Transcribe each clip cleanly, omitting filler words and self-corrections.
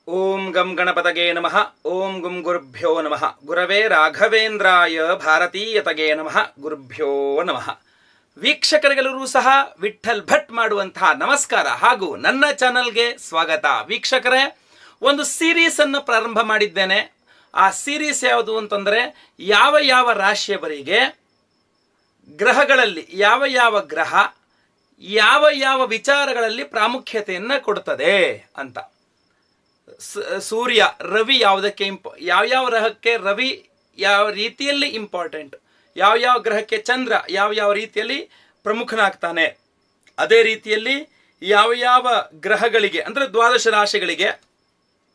ಓಂ ಗಂ ಗಣಪತಗೆ ನಮಃ. ಓಂ ಗುಂ ಗುರುಭ್ಯೋ ನಮಃ. ಗುರವೇ ರಾಘವೇಂದ್ರಾಯ ಭಾರತೀಯತಗೆ ನಮಃ. ಗುರುಭ್ಯೋ ನಮಃ. ವೀಕ್ಷಕರಿಗೆಲ್ಲರೂ ಸಹ ವಿಠಲ್ ಭಟ್ ಮಾಡುವಂತಹ ನಮಸ್ಕಾರ ಹಾಗೂ ನನ್ನ ಚಾನಲ್ಗೆ ಸ್ವಾಗತ. ವೀಕ್ಷಕರೇ, ಒಂದು ಸೀರೀಸ್ ಅನ್ನು ಪ್ರಾರಂಭ ಮಾಡಿದ್ದೇನೆ. ಆ ಸೀರೀಸ್ ಯಾವುದು ಅಂತಂದರೆ, ಯಾವ ಯಾವ ರಾಶಿಯವರಿಗೆ ಗ್ರಹಗಳಲ್ಲಿ ಯಾವ ಗ್ರಹ ಯಾವ ವಿಚಾರಗಳಲ್ಲಿ ಪ್ರಾಮುಖ್ಯತೆಯನ್ನು ಕೊಡ್ತದೆ ಅಂತ. ಸೂರ್ಯ, ರವಿ ಯಾವುದಕ್ಕೆ ಯಾವ ಗ್ರಹಕ್ಕೆ ರವಿ ಯಾವ ರೀತಿಯಲ್ಲಿ ಇಂಪಾರ್ಟೆಂಟ್, ಯಾವ ಗ್ರಹಕ್ಕೆ ಚಂದ್ರ ಯಾವ ರೀತಿಯಲ್ಲಿ ಪ್ರಮುಖನಾಗ್ತಾನೆ, ಅದೇ ರೀತಿಯಲ್ಲಿ ಯಾವ ಗ್ರಹಗಳಿಗೆ ಅಂದರೆ ದ್ವಾದಶ ರಾಶಿಗಳಿಗೆ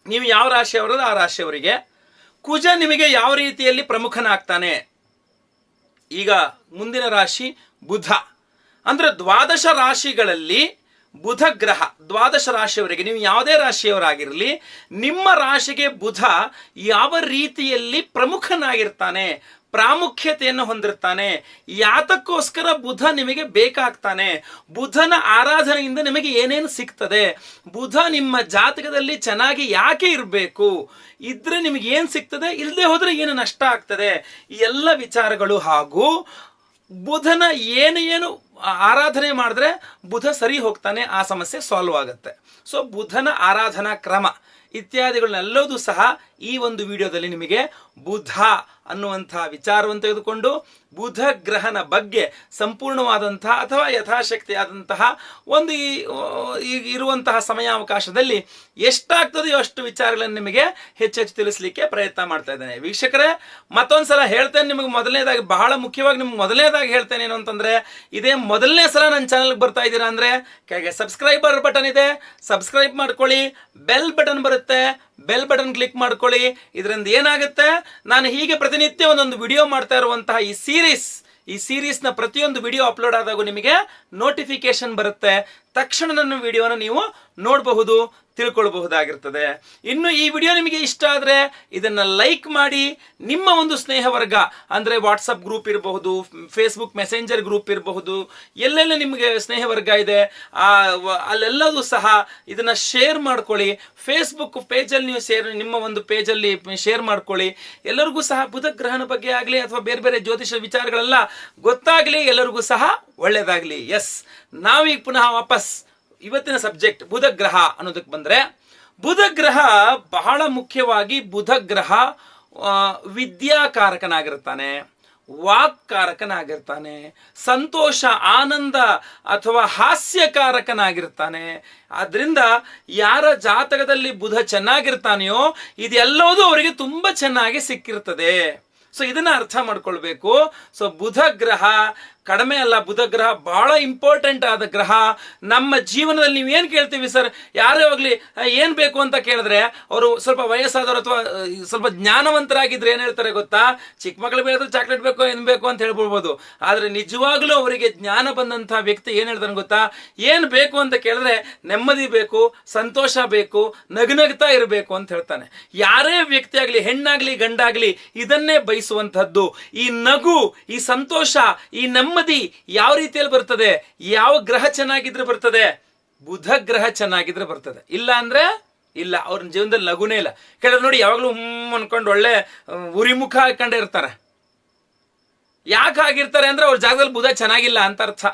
ನೀವು ಯಾವ ರಾಶಿಯವರದು ಆ ರಾಶಿಯವರಿಗೆ ಕುಜ ನಿಮಗೆ ಯಾವ ರೀತಿಯಲ್ಲಿ ಪ್ರಮುಖನಾಗ್ತಾನೆ. ಈಗ ಮುಂದಿನ ರಾಶಿ ಬುಧ. ಅಂದರೆ ದ್ವಾದಶ ರಾಶಿಗಳಲ್ಲಿ ಬುಧ ಗ್ರಹ ದ್ವಾದಶ ರಾಶಿಯವರಿಗೆ, ನೀವು ಯಾವುದೇ ರಾಶಿಯವರಾಗಿರಲಿ, ನಿಮ್ಮ ರಾಶಿಗೆ ಬುಧ ಯಾವ ರೀತಿಯಲ್ಲಿ ಪ್ರಮುಖನಾಗಿರ್ತಾನೆ, ಪ್ರಾಮುಖ್ಯತೆಯನ್ನು ಹೊಂದಿರ್ತಾನೆ, ಯಾತಕ್ಕೋಸ್ಕರ ಬುಧ ನಿಮಗೆ ಬೇಕಾಗ್ತಾನೆ, ಬುಧನ ಆರಾಧನೆಯಿಂದ ನಿಮಗೆ ಏನೇನು ಸಿಗ್ತದೆ, ಬುಧ ನಿಮ್ಮ ಜಾತಕದಲ್ಲಿ ಚೆನ್ನಾಗಿ ಯಾಕೆ ಇರಬೇಕು, ಇದ್ರೆ ನಿಮಗೆ ಏನು ಸಿಗ್ತದೆ, ಇಲ್ಲದೆ ಹೋದರೆ ಏನು ನಷ್ಟ ಆಗ್ತದೆ, ಈ ಎಲ್ಲ ವಿಚಾರಗಳು ಹಾಗೂ ಬುಧನ ಏನು ಆರಾಧನೆ ಮಾಡಿದ್ರೆ ಬುಧ ಸರಿ ಹೋಗ್ತಾನೆ, ಆ ಸಮಸ್ಯೆ ಸಾಲ್ವ್ ಆಗುತ್ತೆ. ಸೊ ಬುಧನ ಆರಾಧನಾ ಕ್ರಮ ಇತ್ಯಾದಿಗಳನ್ನೆಲ್ಲದೂ ಸಹ ಈ ಒಂದು ವಿಡಿಯೋದಲ್ಲಿ ನಿಮಗೆ ಬುಧ ಅನ್ನುವಂಥ ವಿಚಾರವನ್ನು ತೆಗೆದುಕೊಂಡು ಬುಧ ಗ್ರಹನ ಬಗ್ಗೆ ಸಂಪೂರ್ಣವಾದಂತಹ ಅಥವಾ ಯಥಾಶಕ್ತಿಯಾದಂತಹ ಒಂದು ಈ ಇರುವಂತಹ ಸಮಯಾವಕಾಶದಲ್ಲಿ ಎಷ್ಟಾಗ್ತದೆಯೋ ಅಷ್ಟು ವಿಚಾರಗಳನ್ನು ನಿಮಗೆ ಹೆಚ್ಚೆಚ್ಚು ತಿಳಿಸಲಿಕ್ಕೆ ಪ್ರಯತ್ನ ಮಾಡ್ತಾ ಇದ್ದೇನೆ. ವೀಕ್ಷಕರೇ, ಮತ್ತೊಂದ್ಸಲ ಹೇಳ್ತೇನೆ ನಿಮಗೆ, ಮೊದಲನೇದಾಗಿ ಬಹಳ ಮುಖ್ಯವಾಗಿ ನಿಮ್ಗೆ ಮೊದಲನೇದಾಗಿ ಹೇಳ್ತೇನೆ ಏನು ಅಂತಂದರೆ, ಇದೇ ಮೊದಲನೇ ಸಲ ನನ್ನ ಚಾನಲ್ಗೆ ಬರ್ತಾ ಇದ್ದೀರಾ ಅಂದರೆ ಕೆಳಗೆ ಸಬ್ಸ್ಕ್ರೈಬರ್ ಬಟನ್ ಇದೆ, ಸಬ್ಸ್ಕ್ರೈಬ್ ಮಾಡ್ಕೊಳ್ಳಿ. ಬೆಲ್ ಬಟನ್ ಬರುತ್ತೆ, ಬೆಲ್ ಬಟನ್ ಕ್ಲಿಕ್ ಮಾಡ್ಕೊಳ್ಳಿ. ಇದರಿಂದ ಏನಾಗುತ್ತೆ, ನಾನು ಹೀಗೆ ಪ್ರತಿನಿತ್ಯ ಒಂದೊಂದು ವಿಡಿಯೋ ಮಾಡ್ತಾ ಇರುವಂತಹ ಈ ಸೀರೀಸ್ನ ಪ್ರತಿಯೊಂದು ವಿಡಿಯೋ ಅಪ್ಲೋಡ್ ಆದಾಗ ನಿಮಗೆ ನೋಟಿಫಿಕೇಶನ್ ಬರುತ್ತೆ. ತಕ್ಷಣ ನನ್ನ ವಿಡಿಯೋನ ನೀವು ನೋಡಬಹುದು, ತಿಳ್ಕೊಳ್ಬಹುದಾಗಿರ್ತದೆ. ಇನ್ನು ಈ ವಿಡಿಯೋ ನಿಮಗೆ ಇಷ್ಟ ಆದರೆ ಇದನ್ನು ಲೈಕ್ ಮಾಡಿ, ನಿಮ್ಮ ಒಂದು ಸ್ನೇಹ ವರ್ಗ ಅಂದರೆ ವಾಟ್ಸಪ್ ಗ್ರೂಪ್ ಇರಬಹುದು, ಫೇಸ್ಬುಕ್ ಮೆಸೆಂಜರ್ ಗ್ರೂಪ್ ಇರಬಹುದು, ಎಲ್ಲೆಲ್ಲ ನಿಮಗೆ ಸ್ನೇಹ ವರ್ಗ ಇದೆ ಅಲ್ಲೆಲ್ಲದೂ ಸಹ ಇದನ್ನು ಶೇರ್ ಮಾಡ್ಕೊಳ್ಳಿ. ಫೇಸ್ಬುಕ್ ಪೇಜಲ್ಲಿ ನೀವು ನಿಮ್ಮ ಒಂದು ಪೇಜಲ್ಲಿ ಶೇರ್ ಮಾಡ್ಕೊಳ್ಳಿ. ಎಲ್ಲರಿಗೂ ಸಹ ಬುಧ ಗ್ರಹಣ ಬಗ್ಗೆ ಆಗಲಿ ಅಥವಾ ಬೇರೆ ಬೇರೆ ಜ್ಯೋತಿಷ ವಿಚಾರಗಳೆಲ್ಲ ಗೊತ್ತಾಗಲಿ, ಎಲ್ಲರಿಗೂ ಸಹ ಒಳ್ಳೆಯದಾಗಲಿ. ಎಸ್, ನಾವೀಗ ಪುನಃ ವಾಪಸ್ ಇವತ್ತಿನ ಸಬ್ಜೆಕ್ಟ್ ಬುಧ ಗ್ರಹ ಅನ್ನೋದಕ್ಕೆ ಬಂದರೆ, ಬುಧ ಗ್ರಹ ಬಹಳ ಮುಖ್ಯವಾಗಿ ಬುಧ ಗ್ರಹ ವಿದ್ಯಾಕಾರಕನಾಗಿರ್ತಾನೆ, ವಾಕ್ಕಾರಕನಾಗಿರ್ತಾನೆ, ಸಂತೋಷ, ಆನಂದ ಅಥವಾ ಹಾಸ್ಯಕಾರಕನಾಗಿರ್ತಾನೆ. ಆದ್ರಿಂದ ಯಾರ ಜಾತಕದಲ್ಲಿ ಬುಧ ಚೆನ್ನಾಗಿರ್ತಾನೆಯೋ ಇದೆಲ್ಲವೂ ಅವರಿಗೆ ತುಂಬ ಚೆನ್ನಾಗಿ ಸಿಕ್ಕಿರ್ತದೆ. ಸೊ ಇದನ್ನ ಅರ್ಥ ಮಾಡ್ಕೊಳ್ಬೇಕು. ಸೊ ಬುಧ ಗ್ರಹ ಕಡಿಮೆ ಅಲ್ಲ, ಬುಧ ಗ್ರಹ ಬಹಳ ಇಂಪಾರ್ಟೆಂಟ್ ಆದ ಗ್ರಹ. ನಮ್ಮ ಜೀವನದಲ್ಲಿ ನೀವೇನು ಕೇಳ್ತೀವಿ ಸರ್, ಯಾರೇ ಹೋಗ್ಲಿ ಏನು ಬೇಕು ಅಂತ ಕೇಳಿದ್ರೆ ಅವರು ಸ್ವಲ್ಪ ವಯಸ್ಸಾದವರು ಅಥವಾ ಸ್ವಲ್ಪ ಜ್ಞಾನವಂತರಾಗಿದ್ರೆ ಏನು ಹೇಳ್ತಾರೆ ಗೊತ್ತಾ, ಚಿಕ್ಕ ಮಕ್ಕಳು ಬೇಕಾದ್ರೆ ಚಾಕ್ಲೇಟ್ ಬೇಕು ಏನು ಬೇಕು ಅಂತ ಹೇಳ್ಬಿಡ್ಬೋದು. ಆದರೆ ನಿಜವಾಗ್ಲೂ ಅವರಿಗೆ ಜ್ಞಾನ ಬಂದಂಥ ವ್ಯಕ್ತಿ ಏನು ಹೇಳ್ತಾನೆ ಗೊತ್ತಾ, ಏನು ಬೇಕು ಅಂತ ಕೇಳಿದ್ರೆ ನೆಮ್ಮದಿ ಬೇಕು, ಸಂತೋಷ ಬೇಕು, ನಗುನಗ್ತಾ ಇರಬೇಕು ಅಂತ ಹೇಳ್ತಾನೆ. ಯಾರೇ ವ್ಯಕ್ತಿ ಆಗಲಿ, ಹೆಣ್ಣಾಗ್ಲಿ ಗಂಡಾಗ್ಲಿ, ಇದನ್ನೇ ಬಯಸುವಂತಹದ್ದು. ಈ ನಗು, ಈ ಸಂತೋಷ, ಈ ನೆಮ್ಮದಿ ಯಾವ ರೀತಿಯಲ್ಲಿ ಬರ್ತದೆ, ಯಾವ ಗ್ರಹ ಚೆನ್ನಾಗಿದ್ರೆ ಬರ್ತದೆ, ಬುಧ ಗ್ರಹ ಚೆನ್ನಾಗಿದ್ರೆ ಬರ್ತದೆ. ಇಲ್ಲ ಅಂದ್ರೆ ಇಲ್ಲ, ಅವ್ರ ಜೀವನದಲ್ಲಿ ನಗುನೇ ಇಲ್ಲ. ಕೆಲವರು ನೋಡಿ ಯಾವಾಗಲೂ ಅನ್ಕೊಂಡು ಒಳ್ಳೆ ಉರಿಮುಖ ಹಾಕೊಂಡೇ ಇರ್ತಾರೆ. ಯಾಕೆ ಆಗಿರ್ತಾರೆ ಅಂದ್ರೆ ಅವ್ರ ಜಾಗದಲ್ಲಿ ಬುಧ ಚೆನ್ನಾಗಿಲ್ಲ ಅಂತ ಅರ್ಥ.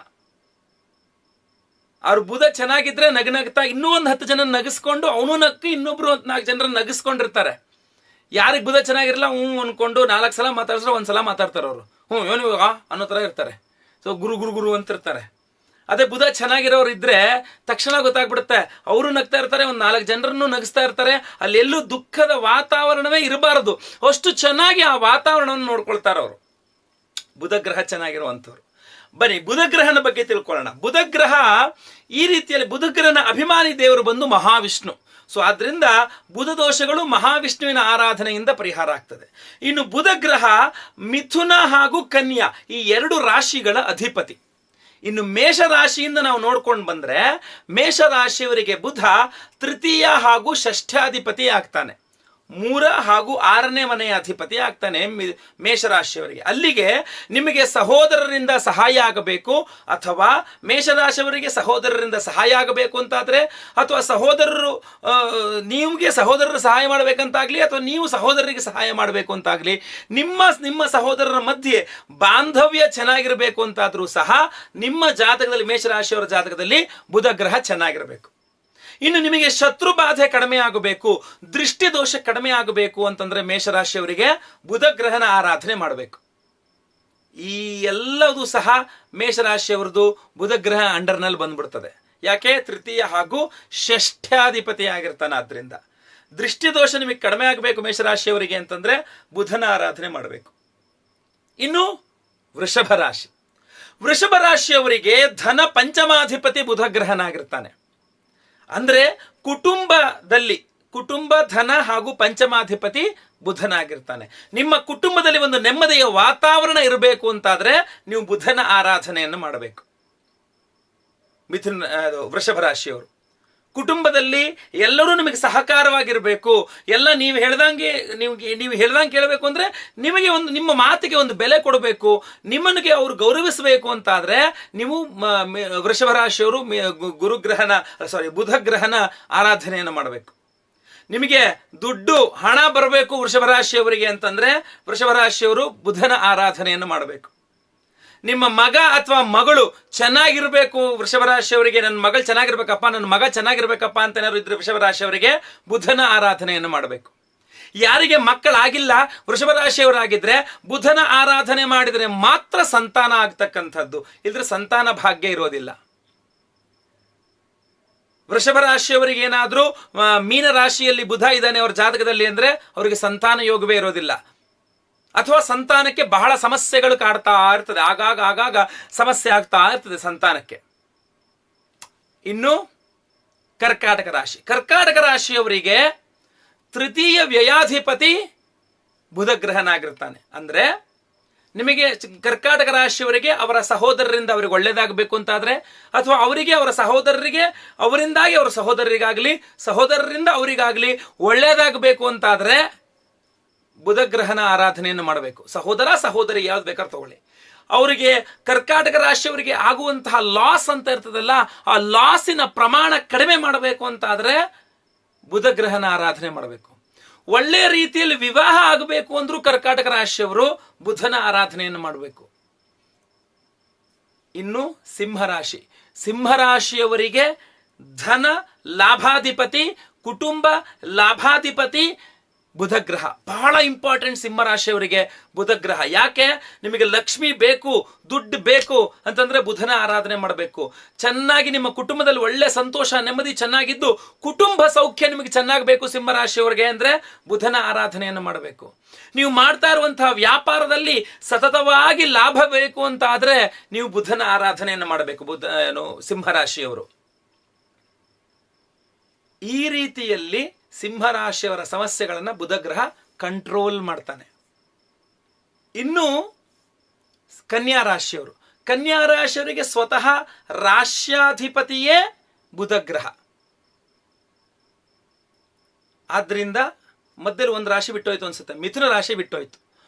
ಅವ್ರ ಬುಧ ಚೆನ್ನಾಗಿದ್ರೆ ನಗನಗ್ತಾ ಇನ್ನೂ ಒಂದು 10 ಜನ ನಗಿಸ್ಕೊಂಡು ಅವನು ನಕ್ಕಿ ಇನ್ನೊಬ್ರು 4 ಜನರ ನಗಿಸ್ಕೊಂಡಿರ್ತಾರೆ. ಯಾರಿಗೆ ಬುಧ ಚೆನ್ನಾಗಿರಲ್ಲ ಅನ್ಕೊಂಡು 4 ಸಲ ಮಾತಾಡಿದ್ರೆ 1 ಸಲ ಮಾತಾಡ್ತಾರೆ ಅವರು. ಏನು ಅನ್ನೋ ಥರ ಇರ್ತಾರೆ. ಸೊ ಗುರು ಅಂತಿರ್ತಾರೆ. ಅದೇ ಬುಧ ಚೆನ್ನಾಗಿರೋರು ಇದ್ರೆ ತಕ್ಷಣ ಗೊತ್ತಾಗ್ಬಿಡುತ್ತೆ, ಅವರು ನಗ್ತಾ ಇರ್ತಾರೆ, ಒಂದು 4 ಜನರನ್ನು ನಗಿಸ್ತಾ ಇರ್ತಾರೆ. ಅಲ್ಲಿ ಎಲ್ಲೂ ದುಃಖದ ವಾತಾವರಣವೇ ಇರಬಾರದು, ಅಷ್ಟು ಚೆನ್ನಾಗಿ ಆ ವಾತಾವರಣವನ್ನು ನೋಡ್ಕೊಳ್ತಾರೆ ಅವರು, ಬುಧ ಗ್ರಹ ಚೆನ್ನಾಗಿರುವಂಥವ್ರು. ಬನ್ನಿ ಬುಧ ಗ್ರಹನ ಬಗ್ಗೆ ತಿಳ್ಕೊಳ್ಳೋಣ. ಬುಧ ಗ್ರಹ ಈ ರೀತಿಯಲ್ಲಿ, ಬುಧ ಗ್ರಹನ ಅಭಿಮಾನಿ ದೇವರು ಬಂದು ಮಹಾವಿಷ್ಣು. ಸೊ ಆದ್ರಿಂದ ಬುಧ ದೋಷಗಳು ಮಹಾವಿಷ್ಣುವಿನ ಆರಾಧನೆಯಿಂದ ಪರಿಹಾರ ಆಗ್ತದೆ. ಇನ್ನು ಬುಧ ಗ್ರಹ ಮಿಥುನ ಹಾಗೂ ಕನ್ಯಾ ಈ 2 ರಾಶಿಗಳ ಅಧಿಪತಿ. ಇನ್ನು ಮೇಷರಾಶಿಯಿಂದ ನಾವು ನೋಡ್ಕೊಂಡು ಬಂದ್ರೆ, ಮೇಷರಾಶಿಯವರಿಗೆ ಬುಧ ತೃತೀಯ ಹಾಗೂ ಷಷ್ಠಾಧಿಪತಿ ಆಗ್ತಾನೆ. 3 ಹಾಗೂ 6ನೇ ಮನೆಯ ಅಧಿಪತಿ ಆಗ್ತಾನೆ ಮೇಷರಾಶಿಯವರಿಗೆ. ಅಲ್ಲಿಗೆ ನಿಮಗೆ ಸಹೋದರರಿಂದ ಸಹಾಯ ಆಗಬೇಕು, ಅಥವಾ ಮೇಷರಾಶಿಯವರಿಗೆ ಸಹೋದರರಿಂದ ಸಹಾಯ ಆಗಬೇಕು ಅಂತಾದರೆ, ಅಥವಾ ಸಹೋದರರು ನಿಮಗೆ ಸಹೋದರರು ಸಹಾಯ ಮಾಡಬೇಕಂತಾಗಲಿ, ಅಥವಾ ನೀವು ಸಹೋದರರಿಗೆ ಸಹಾಯ ಮಾಡಬೇಕು ಅಂತಾಗಲಿ, ನಿಮ್ಮ ಸಹೋದರರ ಮಧ್ಯೆ ಬಾಂಧವ್ಯ ಚೆನ್ನಾಗಿರಬೇಕು ಅಂತಾದರೂ ಸಹ ನಿಮ್ಮ ಜಾತಕದಲ್ಲಿ, ಮೇಷರಾಶಿಯವರ ಜಾತಕದಲ್ಲಿ ಬುಧ ಗ್ರಹ ಚೆನ್ನಾಗಿರಬೇಕು. ಇನ್ನು ನಿಮಗೆ ಶತ್ರು ಬಾಧೆ ಕಡಿಮೆ ಆಗಬೇಕು, ದೃಷ್ಟಿ ದೋಷ ಕಡಿಮೆ ಆಗಬೇಕು ಅಂತಂದ್ರೆ ಮೇಷರಾಶಿಯವರಿಗೆ ಬುಧ ಗ್ರಹನ ಆರಾಧನೆ ಮಾಡಬೇಕು. ಈ ಎಲ್ಲವೂ ಸಹ ಮೇಷರಾಶಿಯವರದು ಬುಧ ಗ್ರಹ ಅಂಡರ್ನಲ್ಲಿ ಬಂದ್ಬಿಡ್ತದೆ. ಯಾಕೆ? ತೃತೀಯ ಹಾಗೂ ಷಷ್ಠ್ಯಾಧಿಪತಿ ಆಗಿರ್ತಾನೆ. ಆದ್ರಿಂದ ದೃಷ್ಟಿ ದೋಷ ನಿಮಗೆ ಕಡಿಮೆ ಆಗಬೇಕು ಮೇಷರಾಶಿಯವರಿಗೆ ಅಂತಂದ್ರೆ ಬುಧನ ಆರಾಧನೆ ಮಾಡಬೇಕು. ಇನ್ನು ವೃಷಭ ರಾಶಿ. ವೃಷಭ ರಾಶಿಯವರಿಗೆ ಧನ ಪಂಚಮಾಧಿಪತಿ ಬುಧ ಗ್ರಹನಾಗಿರ್ತಾನೆ. ಅಂದ್ರೆ ಕುಟುಂಬ, ಧನ ಹಾಗೂ ಪಂಚಮಾಧಿಪತಿ ಬುಧನಾಗಿರ್ತಾನೆ. ನಿಮ್ಮ ಕುಟುಂಬದಲ್ಲಿ ಒಂದು ನೆಮ್ಮದಿಯ ವಾತಾವರಣ ಇರಬೇಕು ಅಂತಾದ್ರೆ ನೀವು ಬುಧನ ಆರಾಧನೆಯನ್ನು ಮಾಡಬೇಕು. ವೃಷಭ ರಾಶಿಯವರು ಕುಟುಂಬದಲ್ಲಿ ಎಲ್ಲರೂ ನಿಮಗೆ ಸಹಕಾರವಾಗಿರಬೇಕು. ಎಲ್ಲ ನೀವು ಹೇಳ್ದಂಗೆ ಕೇಳಬೇಕು ಅಂದ್ರೆ ನಿಮಗೆ ನಿಮ್ಮ ಮಾತಿಗೆ ಒಂದು ಬೆಲೆ ಕೊಡಬೇಕು, ನಿಮ್ಮನಿಗೆ ಅವರು ಗೌರವಿಸಬೇಕು ಅಂತಾದ್ರೆ ನೀವು ವೃಷಭ ರಾಶಿಯವರು ಬುಧ ಗ್ರಹನ ಆರಾಧನೆಯನ್ನು ಮಾಡಬೇಕು. ನಿಮಗೆ ದುಡ್ಡು ಹಣ ಬರಬೇಕು ವೃಷಭ ರಾಶಿಯವರಿಗೆ ಅಂತಂದ್ರೆ ವೃಷಭ ರಾಶಿಯವರು ಬುಧನ ಆರಾಧನೆಯನ್ನು ಮಾಡಬೇಕು. ನಿಮ್ಮ ಮಗ ಅಥವಾ ಮಗಳು ಚೆನ್ನಾಗಿರ್ಬೇಕು ವೃಷಭ ರಾಶಿಯವರಿಗೆ, ನನ್ನ ಮಗಳು ಚೆನ್ನಾಗಿರ್ಬೇಕಪ್ಪ, ನನ್ನ ಮಗ ಚೆನ್ನಾಗಿರ್ಬೇಕಪ್ಪ ಅಂತ ಏನಾದ್ರು ಇದ್ರೆ ವೃಷಭ ರಾಶಿಯವರಿಗೆ ಬುಧನ ಆರಾಧನೆಯನ್ನು ಮಾಡಬೇಕು. ಯಾರಿಗೆ ಮಕ್ಕಳಾಗಿಲ್ಲ ವೃಷಭ ರಾಶಿಯವರಾಗಿದ್ರೆ ಬುಧನ ಆರಾಧನೆ ಮಾಡಿದರೆ ಮಾತ್ರ ಸಂತಾನ ಆಗ್ತಕ್ಕಂಥದ್ದು, ಇಲ್ಲದ್ರೆ ಸಂತಾನ ಭಾಗ್ಯ ಇರೋದಿಲ್ಲ. ವೃಷಭ ರಾಶಿಯವರಿಗೆ ಏನಾದರೂ ಮೀನ ರಾಶಿಯಲ್ಲಿ ಬುಧ ಇದ್ದಾನೆ ಅವರ ಜಾತಕದಲ್ಲಿ ಅಂದ್ರೆ ಅವರಿಗೆ ಸಂತಾನ ಯೋಗವೇ ಇರೋದಿಲ್ಲ, ಅಥವಾ ಸಂತಾನಕ್ಕೆ ಬಹಳ ಸಮಸ್ಯೆಗಳು ಕಾಡ್ತಾ ಇರ್ತದೆ, ಆಗಾಗ ಸಮಸ್ಯೆ ಆಗ್ತಾ ಇರ್ತದೆ ಸಂತಾನಕ್ಕೆ. ಇನ್ನು ಕರ್ಕಾಟಕ ರಾಶಿಯವರಿಗೆ ತೃತೀಯ ವ್ಯಯಾಧಿಪತಿ ಬುಧ ಗ್ರಹನಾಗಿರ್ತಾನೆ. ಅಂದ್ರೆ ನಿಮಗೆ ಕರ್ಕಾಟಕ ರಾಶಿಯವರಿಗೆ ಅವರ ಸಹೋದರರಿಂದ ಅವರಿಗೆ ಒಳ್ಳೇದಾಗಬೇಕು ಅಂತಾದ್ರೆ, ಅಥವಾ ಅವರಿಗೆ ಅವರ ಸಹೋದರರಿಗೆ ಅವರಿಂದಾಗಿ ಅವರ ಸಹೋದರರಿಂದ ಅವರಿಗಾಗಲಿ ಒಳ್ಳೇದಾಗಬೇಕು ಅಂತಾದ್ರೆ ಬುಧ ಗ್ರಹನ ಆರಾಧನೆಯನ್ನು ಮಾಡಬೇಕು. ಸಹೋದರಿ ಯಾವ್ದು ಬೇಕಾದ್ರೆ ತಗೊಳ್ಳಿ. ಅವರಿಗೆ ಕರ್ಕಾಟಕ ರಾಶಿಯವರಿಗೆ ಆಗುವಂತಹ ಲಾಸ್ ಅಂತ ಇರ್ತದಲ್ಲ, ಆ ಲಾಸಿನ ಪ್ರಮಾಣ ಕಡಿಮೆ ಮಾಡಬೇಕು ಅಂತಾದ್ರೆ ಬುಧ ಗ್ರಹನ ಆರಾಧನೆ ಮಾಡಬೇಕು. ಒಳ್ಳೆಯ ರೀತಿಯಲ್ಲಿ ವಿವಾಹ ಆಗಬೇಕು ಅಂದ್ರೂ ಕರ್ಕಾಟಕ ರಾಶಿಯವರು ಬುಧನ ಆರಾಧನೆಯನ್ನು ಮಾಡಬೇಕು. ಇನ್ನು ಸಿಂಹರಾಶಿಯವರಿಗೆ ಧನ ಲಾಭಾಧಿಪತಿ, ಕುಟುಂಬ ಲಾಭಾಧಿಪತಿ ಬುಧ ಗ್ರಹ. ಬಹಳ ಇಂಪಾರ್ಟೆಂಟ್ ಸಿಂಹರಾಶಿಯವರಿಗೆ ಬುಧ ಗ್ರಹ. ಯಾಕೆ? ನಿಮಗೆ ಲಕ್ಷ್ಮಿ ಬೇಕು, ದುಡ್ಡು ಬೇಕು ಅಂತಂದ್ರೆ ಬುಧನ ಆರಾಧನೆ ಮಾಡಬೇಕು. ಚೆನ್ನಾಗಿ ನಿಮ್ಮ ಕುಟುಂಬದಲ್ಲಿ ಒಳ್ಳೆ ಸಂತೋಷ ನೆಮ್ಮದಿ ಚೆನ್ನಾಗಿದ್ದು ಕುಟುಂಬ ಸೌಖ್ಯ ನಿಮಗೆ ಚೆನ್ನಾಗಬೇಕು ಸಿಂಹರಾಶಿಯವರಿಗೆ ಅಂದ್ರೆ ಬುಧನ ಆರಾಧನೆಯನ್ನು ಮಾಡಬೇಕು. ನೀವು ಮಾಡ್ತಾ ಇರುವಂತಹ ವ್ಯಾಪಾರದಲ್ಲಿ ಸತತವಾಗಿ ಲಾಭ ಬೇಕು ಅಂತ ಆದ್ರೆ ನೀವು ಬುಧನ ಆರಾಧನೆಯನ್ನು ಮಾಡಬೇಕು. ಸಿಂಹರಾಶಿಯವರು ಈ ರೀತಿಯಲ್ಲಿ ಸಿಂಹರಾಶಿಯವರ ಸಮಸ್ಯೆಗಳನ್ನು ಬುಧ ಗ್ರಹ ಕಂಟ್ರೋಲ್ ಮಾಡ್ತಾನೆ. ಇನ್ನು ಕನ್ಯಾ ರಾಶಿಯವರಿಗೆ ಸ್ವತಃ ರಾಶ್ಯಾಧಿಪತಿಯೇ ಬುಧ ಗ್ರಹ. ಆದ್ರಿಂದ ಮಧ್ಯದಲ್ಲಿ ಒಂದು ರಾಶಿ ಬಿಟ್ಟೋಯ್ತು ಅನ್ಸುತ್ತೆ, ಮಿಥುನ ರಾಶಿ ಬಿಟ್ಟೋಯ್ತು.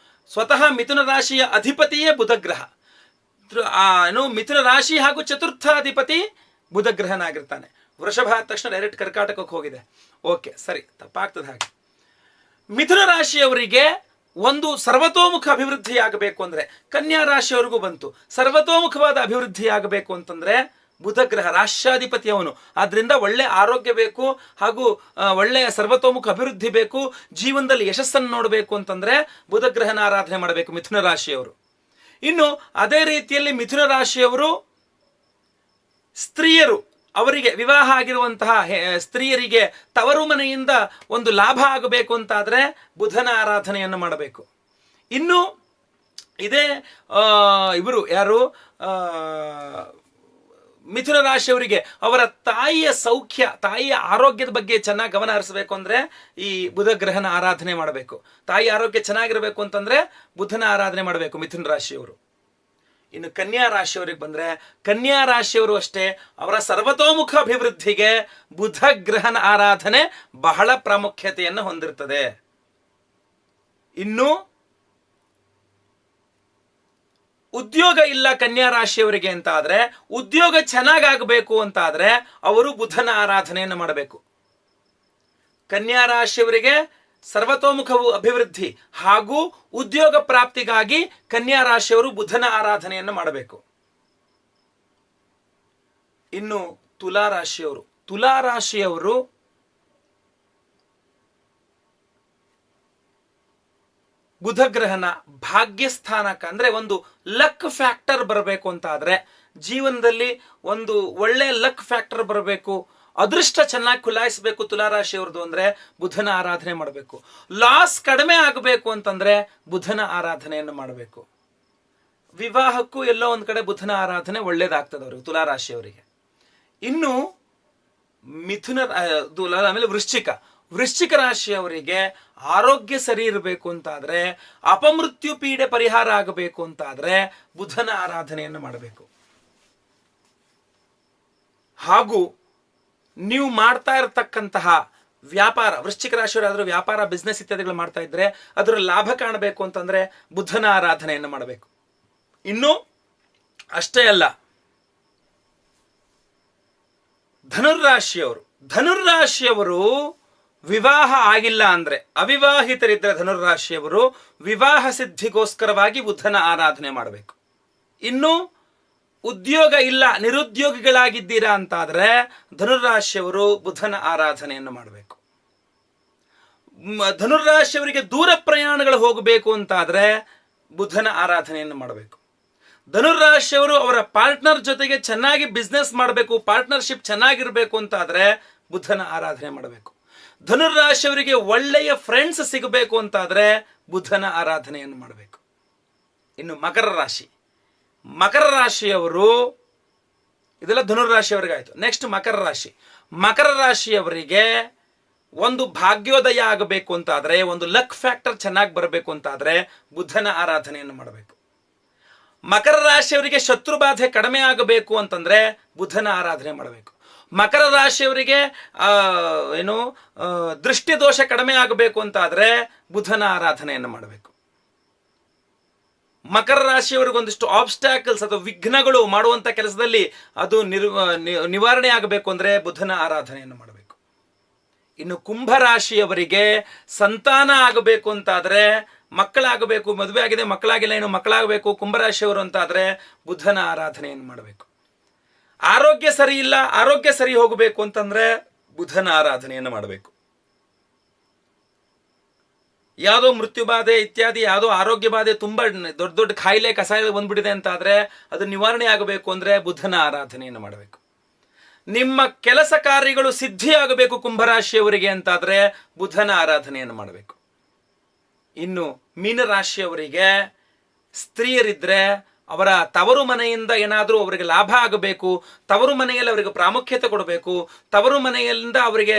ಸ್ವತಃ ಮಿಥುನ ರಾಶಿಯ ಅಧಿಪತಿಯೇ ಬುಧ ಗ್ರಹ. ಮಿಥುನ ರಾಶಿ ಹಾಗೂ ಚತುರ್ಥಾಧಿಪತಿ ಬುಧ ಗ್ರಹನಾಗಿರ್ತಾನೆ. ವೃಷಭ ಆದ ತಕ್ಷಣ ಡೈರೆಕ್ಟ್ ಕರ್ಕಾಟಕಕ್ಕೆ ಹೋಗಿದೆ. ಓಕೆ, ಸರಿ, ತಪ್ಪಾಗ್ತದೆ. ಹಾಗೆ ಮಿಥುನ ರಾಶಿಯವರಿಗೆ ಒಂದು ಸರ್ವತೋಮುಖ ಅಭಿವೃದ್ಧಿ ಆಗಬೇಕು ಅಂದ್ರೆ, ಕನ್ಯಾ ರಾಶಿಯವರಿಗೂ ಬಂತು, ಸರ್ವತೋಮುಖವಾದ ಅಭಿವೃದ್ಧಿ ಆಗಬೇಕು ಅಂತಂದ್ರೆ ಬುಧ ಗ್ರಹ ರಾಶ್ಯಾಧಿಪತಿ ಅವನು. ಆದ್ರಿಂದ ಒಳ್ಳೆ ಆರೋಗ್ಯ ಬೇಕು ಹಾಗೂ ಒಳ್ಳೆಯ ಸರ್ವತೋಮುಖ ಅಭಿವೃದ್ಧಿ ಬೇಕು, ಜೀವನದಲ್ಲಿ ಯಶಸ್ಸನ್ನು ನೋಡಬೇಕು ಅಂತಂದ್ರೆ ಬುಧ ಗ್ರಹನ ಆರಾಧನೆ ಮಾಡಬೇಕು ಮಿಥುನ ರಾಶಿಯವರು. ಇನ್ನು ಅದೇ ರೀತಿಯಲ್ಲಿ ಮಿಥುನ ರಾಶಿಯವರು ಸ್ತ್ರೀಯರು, ಅವರಿಗೆ ವಿವಾಹ ಆಗಿರುವಂತಹ ಸ್ತ್ರೀಯರಿಗೆ ತವರು ಮನೆಯಿಂದ ಒಂದು ಲಾಭ ಆಗಬೇಕು ಅಂತಾದ್ರೆ ಬುಧನ ಆರಾಧನೆಯನ್ನು ಮಾಡಬೇಕು. ಇನ್ನು ಇದೇ ಇವರು ಯಾರು ಮಿಥುನ ರಾಶಿಯವರಿಗೆ ಅವರ ತಾಯಿಯ ಸೌಖ್ಯ, ತಾಯಿಯ ಆರೋಗ್ಯದ ಬಗ್ಗೆ ಚೆನ್ನಾಗಿ ಗಮನ ಹರಿಸಬೇಕು ಅಂದ್ರೆ ಈ ಬುಧ ಗ್ರಹನ ಆರಾಧನೆ ಮಾಡಬೇಕು. ತಾಯಿ ಆರೋಗ್ಯ ಚೆನ್ನಾಗಿರಬೇಕು ಅಂತಂದ್ರೆ ಬುಧನ ಆರಾಧನೆ ಮಾಡಬೇಕು ಮಿಥುನ ರಾಶಿಯವರು. ಇನ್ನು ಕನ್ಯಾ ರಾಶಿಯವರಿಗೆ ಬಂದ್ರೆ, ಕನ್ಯಾ ರಾಶಿಯವರು ಅಷ್ಟೇ ಅವರ ಸರ್ವತೋಮುಖ ಅಭಿವೃದ್ಧಿಗೆ ಬುಧ ಗ್ರಹನ ಆರಾಧನೆ ಬಹಳ ಪ್ರಾಮುಖ್ಯತೆಯನ್ನು ಹೊಂದಿರ್ತದೆ. ಇನ್ನು ಉದ್ಯೋಗ ಇಲ್ಲ ಕನ್ಯಾ ರಾಶಿಯವರಿಗೆ ಅಂತ ಆದ್ರೆ, ಉದ್ಯೋಗ ಚೆನ್ನಾಗಾಗಬೇಕು ಅಂತ ಆದ್ರೆ ಅವರು ಬುಧನ ಆರಾಧನೆಯನ್ನು ಮಾಡಬೇಕು. ಕನ್ಯಾ ರಾಶಿಯವರಿಗೆ ಸರ್ವತೋಮುಖ ಅಭಿವೃದ್ಧಿ ಹಾಗೂ ಉದ್ಯೋಗ ಪ್ರಾಪ್ತಿಗಾಗಿ ಕನ್ಯಾ ರಾಶಿಯವರು ಬುಧನ ಆರಾಧನೆಯನ್ನು ಮಾಡಬೇಕು. ಇನ್ನು ತುಲಾ ರಾಶಿಯವರು ಬುಧ ಗ್ರಹನ ಭಾಗ್ಯಸ್ಥಾನಕ್ಕೆ ಅಂದ್ರೆ ಒಂದು ಲಕ್ ಫ್ಯಾಕ್ಟರ್ ಬರಬೇಕು ಅಂತ ಆದ್ರೆ, ಜೀವನದಲ್ಲಿ ಒಂದು ಒಳ್ಳೆ ಲಕ್ ಫ್ಯಾಕ್ಟರ್ ಬರಬೇಕು, ಅದೃಷ್ಟ ಚೆನ್ನಾಗಿ ಖುಲಾಯಿಸಬೇಕು ತುಲಾರಾಶಿಯವ್ರದ್ದು ಅಂದ್ರೆ ಬುಧನ ಆರಾಧನೆ ಮಾಡಬೇಕು. ಲಾಸ್ ಕಡಿಮೆ ಆಗಬೇಕು ಅಂತಂದ್ರೆ ಬುಧನ ಆರಾಧನೆಯನ್ನು ಮಾಡಬೇಕು. ವಿವಾಹಕ್ಕೂ ಎಲ್ಲೋ ಒಂದ್ ಕಡೆ ಬುಧನ ಆರಾಧನೆ ಒಳ್ಳೇದಾಗ್ತದೆ ಅವ್ರಿಗೆ, ತುಲಾರಾಶಿಯವರಿಗೆ. ಇನ್ನು ಆಮೇಲೆ ವೃಶ್ಚಿಕ ರಾಶಿಯವರಿಗೆ ಆರೋಗ್ಯ ಸರಿ ಇರಬೇಕು ಅಂತಾದ್ರೆ, ಅಪಮೃತ್ಯು ಪೀಡೆ ಪರಿಹಾರ ಆಗಬೇಕು ಅಂತಾದ್ರೆ ಬುಧನ ಆರಾಧನೆಯನ್ನು ಮಾಡಬೇಕು. ಹಾಗೂ ನೀವು ಮಾಡ್ತಾ ಇರತಕ್ಕಂತಹ ವ್ಯಾಪಾರ, ವೃಶ್ಚಿಕ ರಾಶಿಯವರಾದರೂ ವ್ಯಾಪಾರ ಬಿಸ್ನೆಸ್ ಇತ್ಯಾದಿಗಳು ಮಾಡ್ತಾ ಇದ್ರೆ ಅದರ ಲಾಭ ಕಾಣಬೇಕು ಅಂತಂದ್ರೆ ಬುಧನ ಆರಾಧನೆಯನ್ನು ಮಾಡಬೇಕು. ಇನ್ನು ಅಷ್ಟೇ ಅಲ್ಲ, ಧನುರ್ರಾಶಿಯವರು ವಿವಾಹ ಆಗಿಲ್ಲ ಅಂದ್ರೆ, ಅವಿವಾಹಿತರಿದ್ದರೆ ಧನುರ್ರಾಶಿಯವರು ವಿವಾಹ ಸಿದ್ಧಿಗೋಸ್ಕರವಾಗಿ ಬುಧನ ಆರಾಧನೆ ಮಾಡಬೇಕು. ಇನ್ನು ಉದ್ಯೋಗ ಇಲ್ಲ, ನಿರುದ್ಯೋಗಿಗಳಾಗಿದ್ದೀರಾ ಅಂತಾದ್ರೆ ಧನುರ್ರಾಶಿಯವರು ಬುಧನ ಆರಾಧನೆಯನ್ನು ಮಾಡಬೇಕು. ಧನುರ್ರಾಶಿಯವರಿಗೆ ದೂರ ಪ್ರಯಾಣಗಳು ಹೋಗಬೇಕು ಅಂತಾದ್ರೆ ಬುಧನ ಆರಾಧನೆಯನ್ನು ಮಾಡಬೇಕು. ಧನುರ್ರಾಶಿಯವರು ಅವರ ಪಾರ್ಟ್ನರ್ ಜೊತೆಗೆ ಚೆನ್ನಾಗಿ ಬಿಸ್ನೆಸ್ ಮಾಡಬೇಕು, ಪಾರ್ಟ್ನರ್ಶಿಪ್ ಚೆನ್ನಾಗಿರ್ಬೇಕು ಅಂತಾದ್ರೆ ಬುಧನ ಆರಾಧನೆ ಮಾಡಬೇಕು. ಧನುರ್ರಾಶಿಯವರಿಗೆ ಒಳ್ಳೆಯ ಫ್ರೆಂಡ್ಸ್ ಸಿಗಬೇಕು ಅಂತಾದ್ರೆ ಬುಧನ ಆರಾಧನೆಯನ್ನು ಮಾಡಬೇಕು. ಇನ್ನು ಮಕರ ರಾಶಿಯವರು, ಇದೆಲ್ಲ ಧನುರ್ರಾಶಿಯವರಿಗಾಯ್ತು. ನೆಕ್ಸ್ಟ್ ಮಕರ ರಾಶಿಯವರಿಗೆ ಒಂದು ಭಾಗ್ಯೋದಯ ಆಗಬೇಕು ಅಂತಾದ್ರೆ, ಒಂದು ಲಕ್ ಫ್ಯಾಕ್ಟರ್ ಚೆನ್ನಾಗಿ ಬರಬೇಕು ಅಂತಾದ್ರೆ ಬುಧನ ಆರಾಧನೆಯನ್ನು ಮಾಡಬೇಕು. ಮಕರ ರಾಶಿಯವರಿಗೆ ಶತ್ರು ಬಾಧೆ ಕಡಿಮೆ ಆಗಬೇಕು ಅಂತಂದ್ರೆ ಬುಧನ ಆರಾಧನೆ ಮಾಡಬೇಕು. ಮಕರ ರಾಶಿಯವರಿಗೆ ದೃಷ್ಟಿ ದೋಷ ಕಡಿಮೆ ಆಗಬೇಕು ಅಂತಾದ್ರೆ ಬುಧನ ಆರಾಧನೆಯನ್ನು ಮಾಡಬೇಕು. ಮಕರ ರಾಶಿಯವರಿಗೆ ಒಂದಿಷ್ಟು ಆಬ್ಸ್ಟ್ಯಾಕಲ್ಸ್ ಅಥವಾ ವಿಘ್ನಗಳು ಮಾಡುವಂತ ಕೆಲಸದಲ್ಲಿ ಅದು ನಿವಾರಣೆ ಆಗಬೇಕು ಅಂದ್ರೆ ಬುಧನ ಆರಾಧನೆಯನ್ನು ಮಾಡಬೇಕು. ಇನ್ನು ಕುಂಭರಾಶಿಯವರಿಗೆ ಸಂತಾನ ಆಗಬೇಕು ಅಂತಾದ್ರೆ, ಮಕ್ಕಳಾಗಬೇಕು, ಮದುವೆ ಆಗಿದೆ ಮಕ್ಕಳಾಗಿಲ್ಲ, ಇನ್ನು ಮಕ್ಕಳಾಗಬೇಕು ಕುಂಭರಾಶಿಯವರು ಅಂತಾದ್ರೆ ಬುಧನ ಆರಾಧನೆಯನ್ನು ಮಾಡಬೇಕು. ಆರೋಗ್ಯ ಸರಿ ಇಲ್ಲ, ಆರೋಗ್ಯ ಸರಿ ಹೋಗಬೇಕು ಅಂತಂದ್ರೆ ಬುಧನ ಆರಾಧನೆಯನ್ನು ಮಾಡಬೇಕು. ಯಾವುದೋ ಮೃತ್ಯು ಬಾಧೆ ಇತ್ಯಾದಿ, ಯಾವುದೋ ಆರೋಗ್ಯ ಬಾಧೆ, ತುಂಬಾ ದೊಡ್ಡ ದೊಡ್ಡ ಕಾಯಿಲೆ ಕಸಾಯ ಬಂದ್ಬಿಟ್ಟಿದೆ ಅಂತಾದ್ರೆ ಅದು ನಿವಾರಣೆ ಆಗಬೇಕು ಅಂದ್ರೆ ಬುಧನ ಆರಾಧನೆಯನ್ನು ಮಾಡಬೇಕು. ನಿಮ್ಮ ಕೆಲಸ ಕಾರ್ಯಗಳು ಸಿದ್ಧಿಯಾಗಬೇಕು ಕುಂಭರಾಶಿಯವರಿಗೆ ಅಂತಾದ್ರೆ ಬುಧನ ಆರಾಧನೆಯನ್ನು ಮಾಡಬೇಕು. ಇನ್ನು ಮೀನರಾಶಿಯವರಿಗೆ ಸ್ತ್ರೀಯರಿದ್ರೆ ಅವರ ತವರು ಮನೆಯಿಂದ ಏನಾದರೂ ಅವರಿಗೆ ಲಾಭ ಆಗಬೇಕು, ತವರು ಮನೆಯಲ್ಲಿ ಅವರಿಗೆ ಪ್ರಾಮುಖ್ಯತೆ ಕೊಡಬೇಕು, ತವರು ಮನೆಯಿಂದ ಅವರಿಗೆ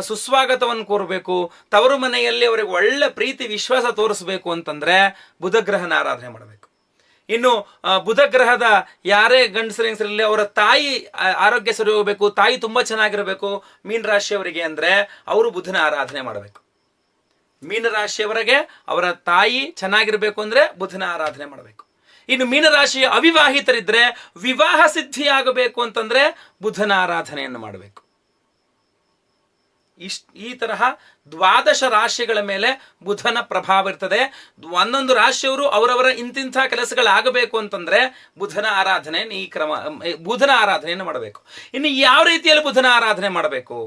ಸುಸ್ವಾಗತವನ್ನು ಕೋರಬೇಕು, ತವರು ಮನೆಯಲ್ಲಿ ಅವರಿಗೆ ಒಳ್ಳೆ ಪ್ರೀತಿ ವಿಶ್ವಾಸ ತೋರಿಸಬೇಕು ಅಂತಂದ್ರೆ ಬುಧಗ್ರಹನ ಆರಾಧನೆ ಮಾಡಬೇಕು. ಇನ್ನು ಬುಧಗ್ರಹದ ಯಾರೇ ಗಂಡಸರಿರಲಿ ಅವರ ತಾಯಿ ಆರೋಗ್ಯ ಸರಿ ಹೋಗಬೇಕು, ತಾಯಿ ತುಂಬಾ ಚೆನ್ನಾಗಿರಬೇಕು ಮೀನರಾಶಿಯವರಿಗೆ ಅಂದ್ರೆ ಅವರು ಬುಧನ ಆರಾಧನೆ ಮಾಡಬೇಕು. ಮೀನರಾಶಿಯವರಿಗೆ ಅವರ ತಾಯಿ ಚೆನ್ನಾಗಿರ್ಬೇಕು ಅಂದ್ರೆ ಬುಧನ ಆರಾಧನೆ ಮಾಡಬೇಕು. ಇನ್ನು ಮೀನರಾಶಿಯ ಅವಿವಾಹಿತರಿದ್ರೆ ವಿವಾಹ ಸಿದ್ಧಿಯಾಗಬೇಕು ಅಂತಂದ್ರೆ ಬುಧನ ಆರಾಧನೆಯನ್ನು ಮಾಡಬೇಕು. ಈ ತರಹ 12 ರಾಶಿಗಳ ಮೇಲೆ ಬುಧನ ಪ್ರಭಾವ ಇರ್ತದೆ. ಒಂದೊಂದು ರಾಶಿಯವರು ಅವರವರ ಇಂತಿಂಥ ಕೆಲಸಗಳಾಗಬೇಕು ಅಂತಂದ್ರೆ ಬುಧನ ಆರಾಧನೆಯನ್ನು ಮಾಡಬೇಕು. ಇನ್ನು ಯಾವ ರೀತಿಯಲ್ಲಿ ಬುಧನ ಆರಾಧನೆ ಮಾಡಬೇಕು,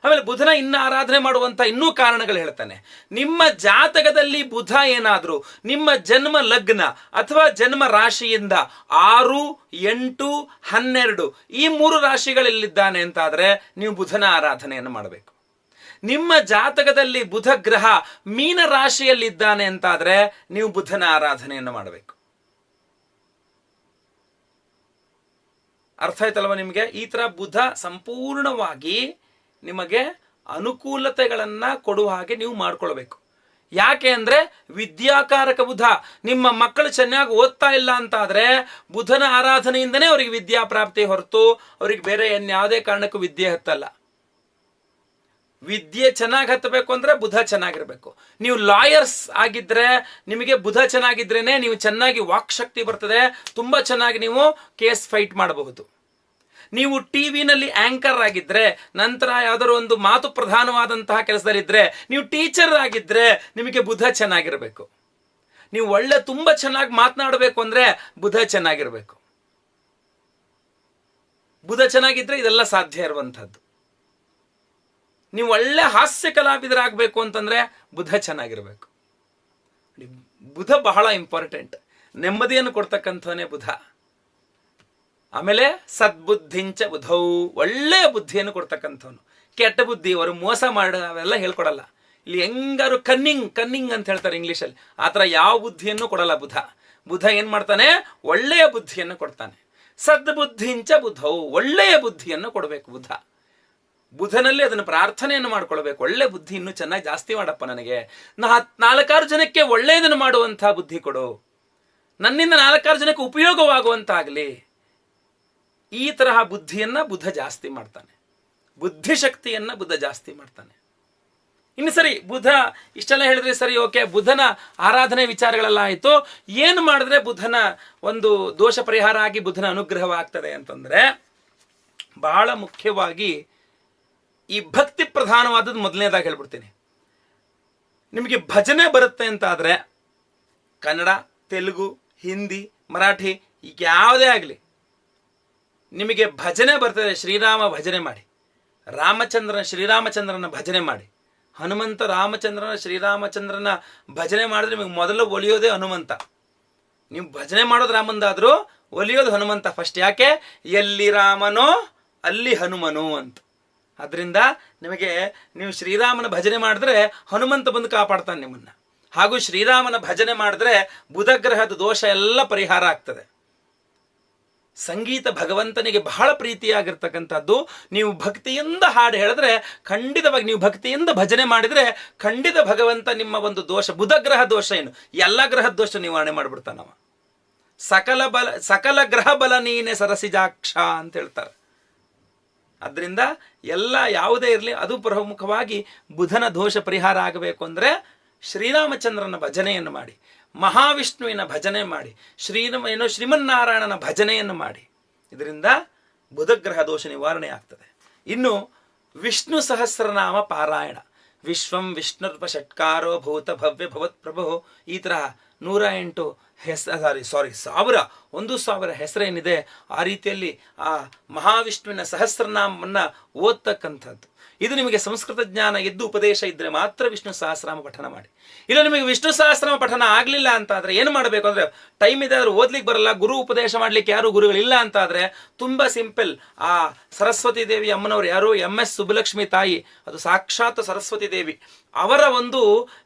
ಆಮೇಲೆ ಬುಧನ ಆರಾಧನೆ ಮಾಡುವಂತ ಇನ್ನೂ ಕಾರಣಗಳು ಹೇಳ್ತಾನೆ. ನಿಮ್ಮ ಜಾತಕದಲ್ಲಿ ಬುಧ ಏನಾದ್ರೂ ನಿಮ್ಮ ಜನ್ಮ ಲಗ್ನ ಅಥವಾ ಜನ್ಮ ರಾಶಿಯಿಂದ 6, 8, 12 ಈ 3 ರಾಶಿಗಳಲ್ಲಿದ್ದಾನೆ ಅಂತಾದ್ರೆ ನೀವು ಬುಧನ ಆರಾಧನೆಯನ್ನು ಮಾಡಬೇಕು. ನಿಮ್ಮ ಜಾತಕದಲ್ಲಿ ಬುಧ ಗ್ರಹ ಮೀನ ರಾಶಿಯಲ್ಲಿದ್ದಾನೆ ಅಂತಾದ್ರೆ ನೀವು ಬುಧನ ಆರಾಧನೆಯನ್ನು ಮಾಡಬೇಕು. ಅರ್ಥ ಆಯ್ತಲ್ವ ನಿಮಗೆ? ಈ ತರ ಬುಧ ಸಂಪೂರ್ಣವಾಗಿ ನಿಮಗೆ ಅನುಕೂಲತೆಗಳನ್ನ ಕೊಡುವ ಹಾಗೆ ನೀವು ಮಾಡ್ಕೊಳ್ಬೇಕು. ಯಾಕೆ ಅಂದ್ರೆ ವಿದ್ಯಾಕಾರಕ ಬುಧ. ನಿಮ್ಮ ಮಕ್ಕಳು ಚೆನ್ನಾಗಿ ಓದ್ತಾ ಇಲ್ಲ ಅಂತಾದ್ರೆ ಬುಧನ ಆರಾಧನೆಯಿಂದನೇ ಅವರಿಗೆ ವಿದ್ಯಾ ಪ್ರಾಪ್ತಿ ಹೊರತು ಅವರಿಗೆ ಬೇರೆ ಯಾವುದೇ ಕಾರಣಕ್ಕೂ ವಿದ್ಯೆ ಹತ್ತಲ್ಲ. ವಿದ್ಯೆ ಚೆನ್ನಾಗಿ ಹತ್ತಬೇಕು ಅಂದ್ರೆ ಬುಧ ಚೆನ್ನಾಗಿರ್ಬೇಕು. ನೀವು ಲಾಯರ್ಸ್ ಆಗಿದ್ರೆ ನಿಮಗೆ ಬುಧ ಚೆನ್ನಾಗಿದ್ರೇನೆ ನೀವು ಚೆನ್ನಾಗಿ ವಾಕ್ಶಕ್ತಿ ಬರ್ತದೆ, ತುಂಬಾ ಚೆನ್ನಾಗಿ ನೀವು ಕೇಸ್ ಫೈಟ್ ಮಾಡಬಹುದು. ನೀವು ಟಿವಿನಲ್ಲಿ ಆಂಕರ್ ಆಗಿದ್ರೆ, ನಂತರ ಯಾವ್ದಾದ್ರು ಒಂದು ಮಾತು ಪ್ರಧಾನವಾದಂತಹ ಕೆಲಸದಲ್ಲಿದ್ರೆ, ನೀವು ಟೀಚರ್ ಆಗಿದ್ರೆ ನಿಮಗೆ ಬುಧ ಚೆನ್ನಾಗಿರ್ಬೇಕು. ನೀವು ತುಂಬಾ ಚೆನ್ನಾಗಿ ಮಾತನಾಡಬೇಕು ಅಂದ್ರೆ ಬುಧ ಚೆನ್ನಾಗಿರ್ಬೇಕು. ಬುಧ ಚೆನ್ನಾಗಿದ್ರೆ ಇದೆಲ್ಲ ಸಾಧ್ಯ ಇರುವಂತಹದ್ದು. ನೀವು ಒಳ್ಳೆ ಹಾಸ್ಯ ಕಲಾವಿದರಾಗಬೇಕು ಅಂತಂದ್ರೆ ಬುಧ ಚೆನ್ನಾಗಿರ್ಬೇಕು. ಬುಧ ಬಹಳ ಇಂಪಾರ್ಟೆಂಟ್. ನೆಮ್ಮದಿಯನ್ನು ಕೊಡ್ತಕ್ಕಂಥವನೇ ಬುಧ. ಆಮೇಲೆ ಸದ್ಬುದ್ಧಿಂಚ ಬುಧೌ, ಒಳ್ಳೆಯ ಬುದ್ಧಿಯನ್ನು ಕೊಡ್ತಕ್ಕಂಥವನು. ಕೆಟ್ಟ ಬುದ್ಧಿ, ಅವರು ಮೋಸ ಅವೆಲ್ಲ ಹೇಳ್ಕೊಡಲ್ಲ. ಇಲ್ಲಿ ಹೆಂಗಾರು ಕನ್ನಿಂಗ್ ಅಂತ ಹೇಳ್ತಾರೆ ಇಂಗ್ಲೀಷಲ್ಲಿ, ಆ ಥರ ಯಾವ ಬುದ್ಧಿಯನ್ನು ಕೊಡಲ್ಲ ಬುಧ. ಬುಧ ಏನ್ ಮಾಡ್ತಾನೆ? ಒಳ್ಳೆಯ ಬುದ್ಧಿಯನ್ನು ಕೊಡ್ತಾನೆ. ಸದ್ಬುದ್ಧಿಂಚ ಬುಧೌ, ಒಳ್ಳೆಯ ಬುದ್ಧಿಯನ್ನು ಕೊಡಬೇಕು ಬುಧ. ಬುಧನಲ್ಲಿ ಅದನ್ನು ಪ್ರಾರ್ಥನೆಯನ್ನು ಮಾಡ್ಕೊಳ್ಬೇಕು. ಒಳ್ಳೆ ಬುದ್ಧಿ ಇನ್ನೂ ಚೆನ್ನಾಗಿ ಜಾಸ್ತಿ ಮಾಡಪ್ಪ, ನನಗೆ 4-6 ಜನಕ್ಕೆ ಒಳ್ಳೆಯದನ್ನು ಮಾಡುವಂತಹ ಬುದ್ಧಿ ಕೊಡು, ನನ್ನಿಂದ 4-6 ಜನಕ್ಕೆ ಉಪಯೋಗವಾಗುವಂತಾಗಲಿ. ಈ ತರಹ ಬುದ್ಧಿಯನ್ನ ಬುಧ ಜಾಸ್ತಿ ಮಾಡ್ತಾನೆ. ಬುದ್ಧಿಶಕ್ತಿಯನ್ನ ಬುಧ ಜಾಸ್ತಿ ಮಾಡ್ತಾನೆ. ಇನ್ನು ಸರಿ, ಬುಧ ಇಷ್ಟೆಲ್ಲ ಹೇಳಿದ್ರೆ ಸರಿ, ಓಕೆ, ಬುಧನ ಆರಾಧನೆ ವಿಚಾರಗಳೆಲ್ಲ ಆಯಿತು. ಏನು ಮಾಡಿದ್ರೆ ಬುಧನ ಒಂದು ದೋಷ ಪರಿಹಾರ ಆಗಿ ಬುಧನ ಅನುಗ್ರಹವಾಗ್ತದೆ ಅಂತಂದ್ರೆ, ಬಹಳ ಮುಖ್ಯವಾಗಿ ಈ ಭಕ್ತಿ ಪ್ರಧಾನವಾದದ್ದು ಮೊದಲನೇದಾಗಿ ಹೇಳ್ಬಿಡ್ತೀನಿ. ನಿಮಗೆ ಭಜನೆ ಬರುತ್ತೆ ಅಂತ ಆದರೆ ಕನ್ನಡ, ತೆಲುಗು, ಹಿಂದಿ, ಮರಾಠಿ, ಈಗ ಯಾವುದೇ ಆಗಲಿ ನಿಮಗೆ ಭಜನೆ ಬರ್ತದೆ, ಶ್ರೀರಾಮ ಭಜನೆ ಮಾಡಿ, ಶ್ರೀರಾಮಚಂದ್ರನ ಭಜನೆ ಮಾಡಿ, ಹನುಮಂತ ಶ್ರೀರಾಮಚಂದ್ರನ ಭಜನೆ ಮಾಡಿದ್ರೆ ನಿಮಗೆ ಮೊದಲು ಒಲಿಯೋದೇ ಹನುಮಂತ. ನೀವು ಭಜನೆ ಮಾಡೋದು ರಾಮಂದಾದ್ರೂ ಒಲಿಯೋದು ಹನುಮಂತ ಫಸ್ಟ್. ಯಾಕೆ? ಎಲ್ಲಿ ರಾಮನೋ ಅಲ್ಲಿ ಹನುಮನು ಅಂತ. ಅದರಿಂದ ನೀವು ಶ್ರೀರಾಮನ ಭಜನೆ ಮಾಡಿದ್ರೆ ಹನುಮಂತ ಬಂದು ಕಾಪಾಡ್ತಾನೆ ನಿಮ್ಮನ್ನ. ಹಾಗೂ ಶ್ರೀರಾಮನ ಭಜನೆ ಮಾಡಿದ್ರೆ ಬುಧಗ್ರಹದ ದೋಷ ಎಲ್ಲ ಪರಿಹಾರ ಆಗ್ತದೆ. ಸಂಗೀತ ಭಗವಂತನಿಗೆ ಬಹಳ ಪ್ರೀತಿಯಾಗಿರ್ತಕ್ಕಂಥದ್ದು. ನೀವು ಭಕ್ತಿಯಿಂದ ಹಾಡು ಹೇಳಿದ್ರೆ ಖಂಡಿತವಾಗಿ, ನೀವು ಭಕ್ತಿಯಿಂದ ಭಜನೆ ಮಾಡಿದ್ರೆ ಖಂಡಿತ ಭಗವಂತ ನಿಮ್ಮ ಒಂದು ದೋಷ, ಬುಧಗ್ರಹ ದೋಷ ಏನು ಎಲ್ಲ ಗ್ರಹದ ದೋಷ ನಿವಾರಣೆ ಮಾಡಿಬಿಡ್ತಾನವ. ಸಕಲ ಗ್ರಹ ಬಲ ನೀನೆ ಸರಸಿಜಾಕ್ಷ ಅಂತ ಹೇಳ್ತಾರೆ. ಅದರಿಂದ ಎಲ್ಲ ಯಾವುದೇ ಇರಲಿ, ಅದು ಪ್ರಮುಖವಾಗಿ ಬುಧನ ದೋಷ ಪರಿಹಾರ ಆಗಬೇಕು ಅಂದರೆ ಶ್ರೀರಾಮಚಂದ್ರನ ಭಜನೆಯನ್ನು ಮಾಡಿ, ಮಹಾವಿಷ್ಣುವಿನ ಭಜನೆ ಮಾಡಿ, ಶ್ರೀಮನ್ನಾರಾಯಣನ ಭಜನೆಯನ್ನು ಮಾಡಿ. ಇದರಿಂದ ಬುಧಗ್ರಹ ದೋಷ ನಿವಾರಣೆ ಆಗ್ತದೆ. ಇನ್ನು ವಿಷ್ಣು ಸಹಸ್ರನಾಮ ಪಾರಾಯಣ, ವಿಶ್ವಂ ವಿಷ್ಣುರ್ವ ಷಟ್ಕಾರೋ ಭೂತ ಭವ್ಯ ಭವತ್ ಪ್ರಭು, ಈ ತರಹ 108 1,000 ಹೆಸರೇನಿದೆ, ಆ ರೀತಿಯಲ್ಲಿ ಆ ಮಹಾವಿಷ್ಣುವಿನ ಸಹಸ್ರನಾಮವನ್ನು ಓದ್ತಕ್ಕಂಥದ್ದು. ಇದು ನಿಮಗೆ ಸಂಸ್ಕೃತ ಜ್ಞಾನ ಇದ್ದು ಉಪದೇಶ ಇದ್ದರೆ ಮಾತ್ರ ವಿಷ್ಣು ಸಹಸ್ರನಾಮ ಪಠನ ಮಾಡಿ. ಇಲ್ಲ ನಿಮಗೆ ವಿಷ್ಣು ಸಹಸ್ರನಾಮ ಪಠನ ಆಗಲಿಲ್ಲ ಅಂತ ಆದರೆ ಏನು ಮಾಡಬೇಕು ಅಂದರೆ, ಟೈಮ್ ಇದೆ ಆದರೂ ಓದ್ಲಿಕ್ಕೆ ಬರಲ್ಲ, ಗುರು ಉಪದೇಶ ಮಾಡಲಿಕ್ಕೆ ಯಾರು ಗುರುಗಳಿಲ್ಲ ಅಂತ ಆದರೆ ತುಂಬ ಸಿಂಪಲ್. ಆ ಸರಸ್ವತಿ ದೇವಿ ಅಮ್ಮನವರು ಯಾರು? MS ಸುಬ್ಬಲಕ್ಷ್ಮಿ ತಾಯಿ, ಅದು ಸಾಕ್ಷಾತ್ ಸರಸ್ವತಿ ದೇವಿ. ಅವರ ಒಂದು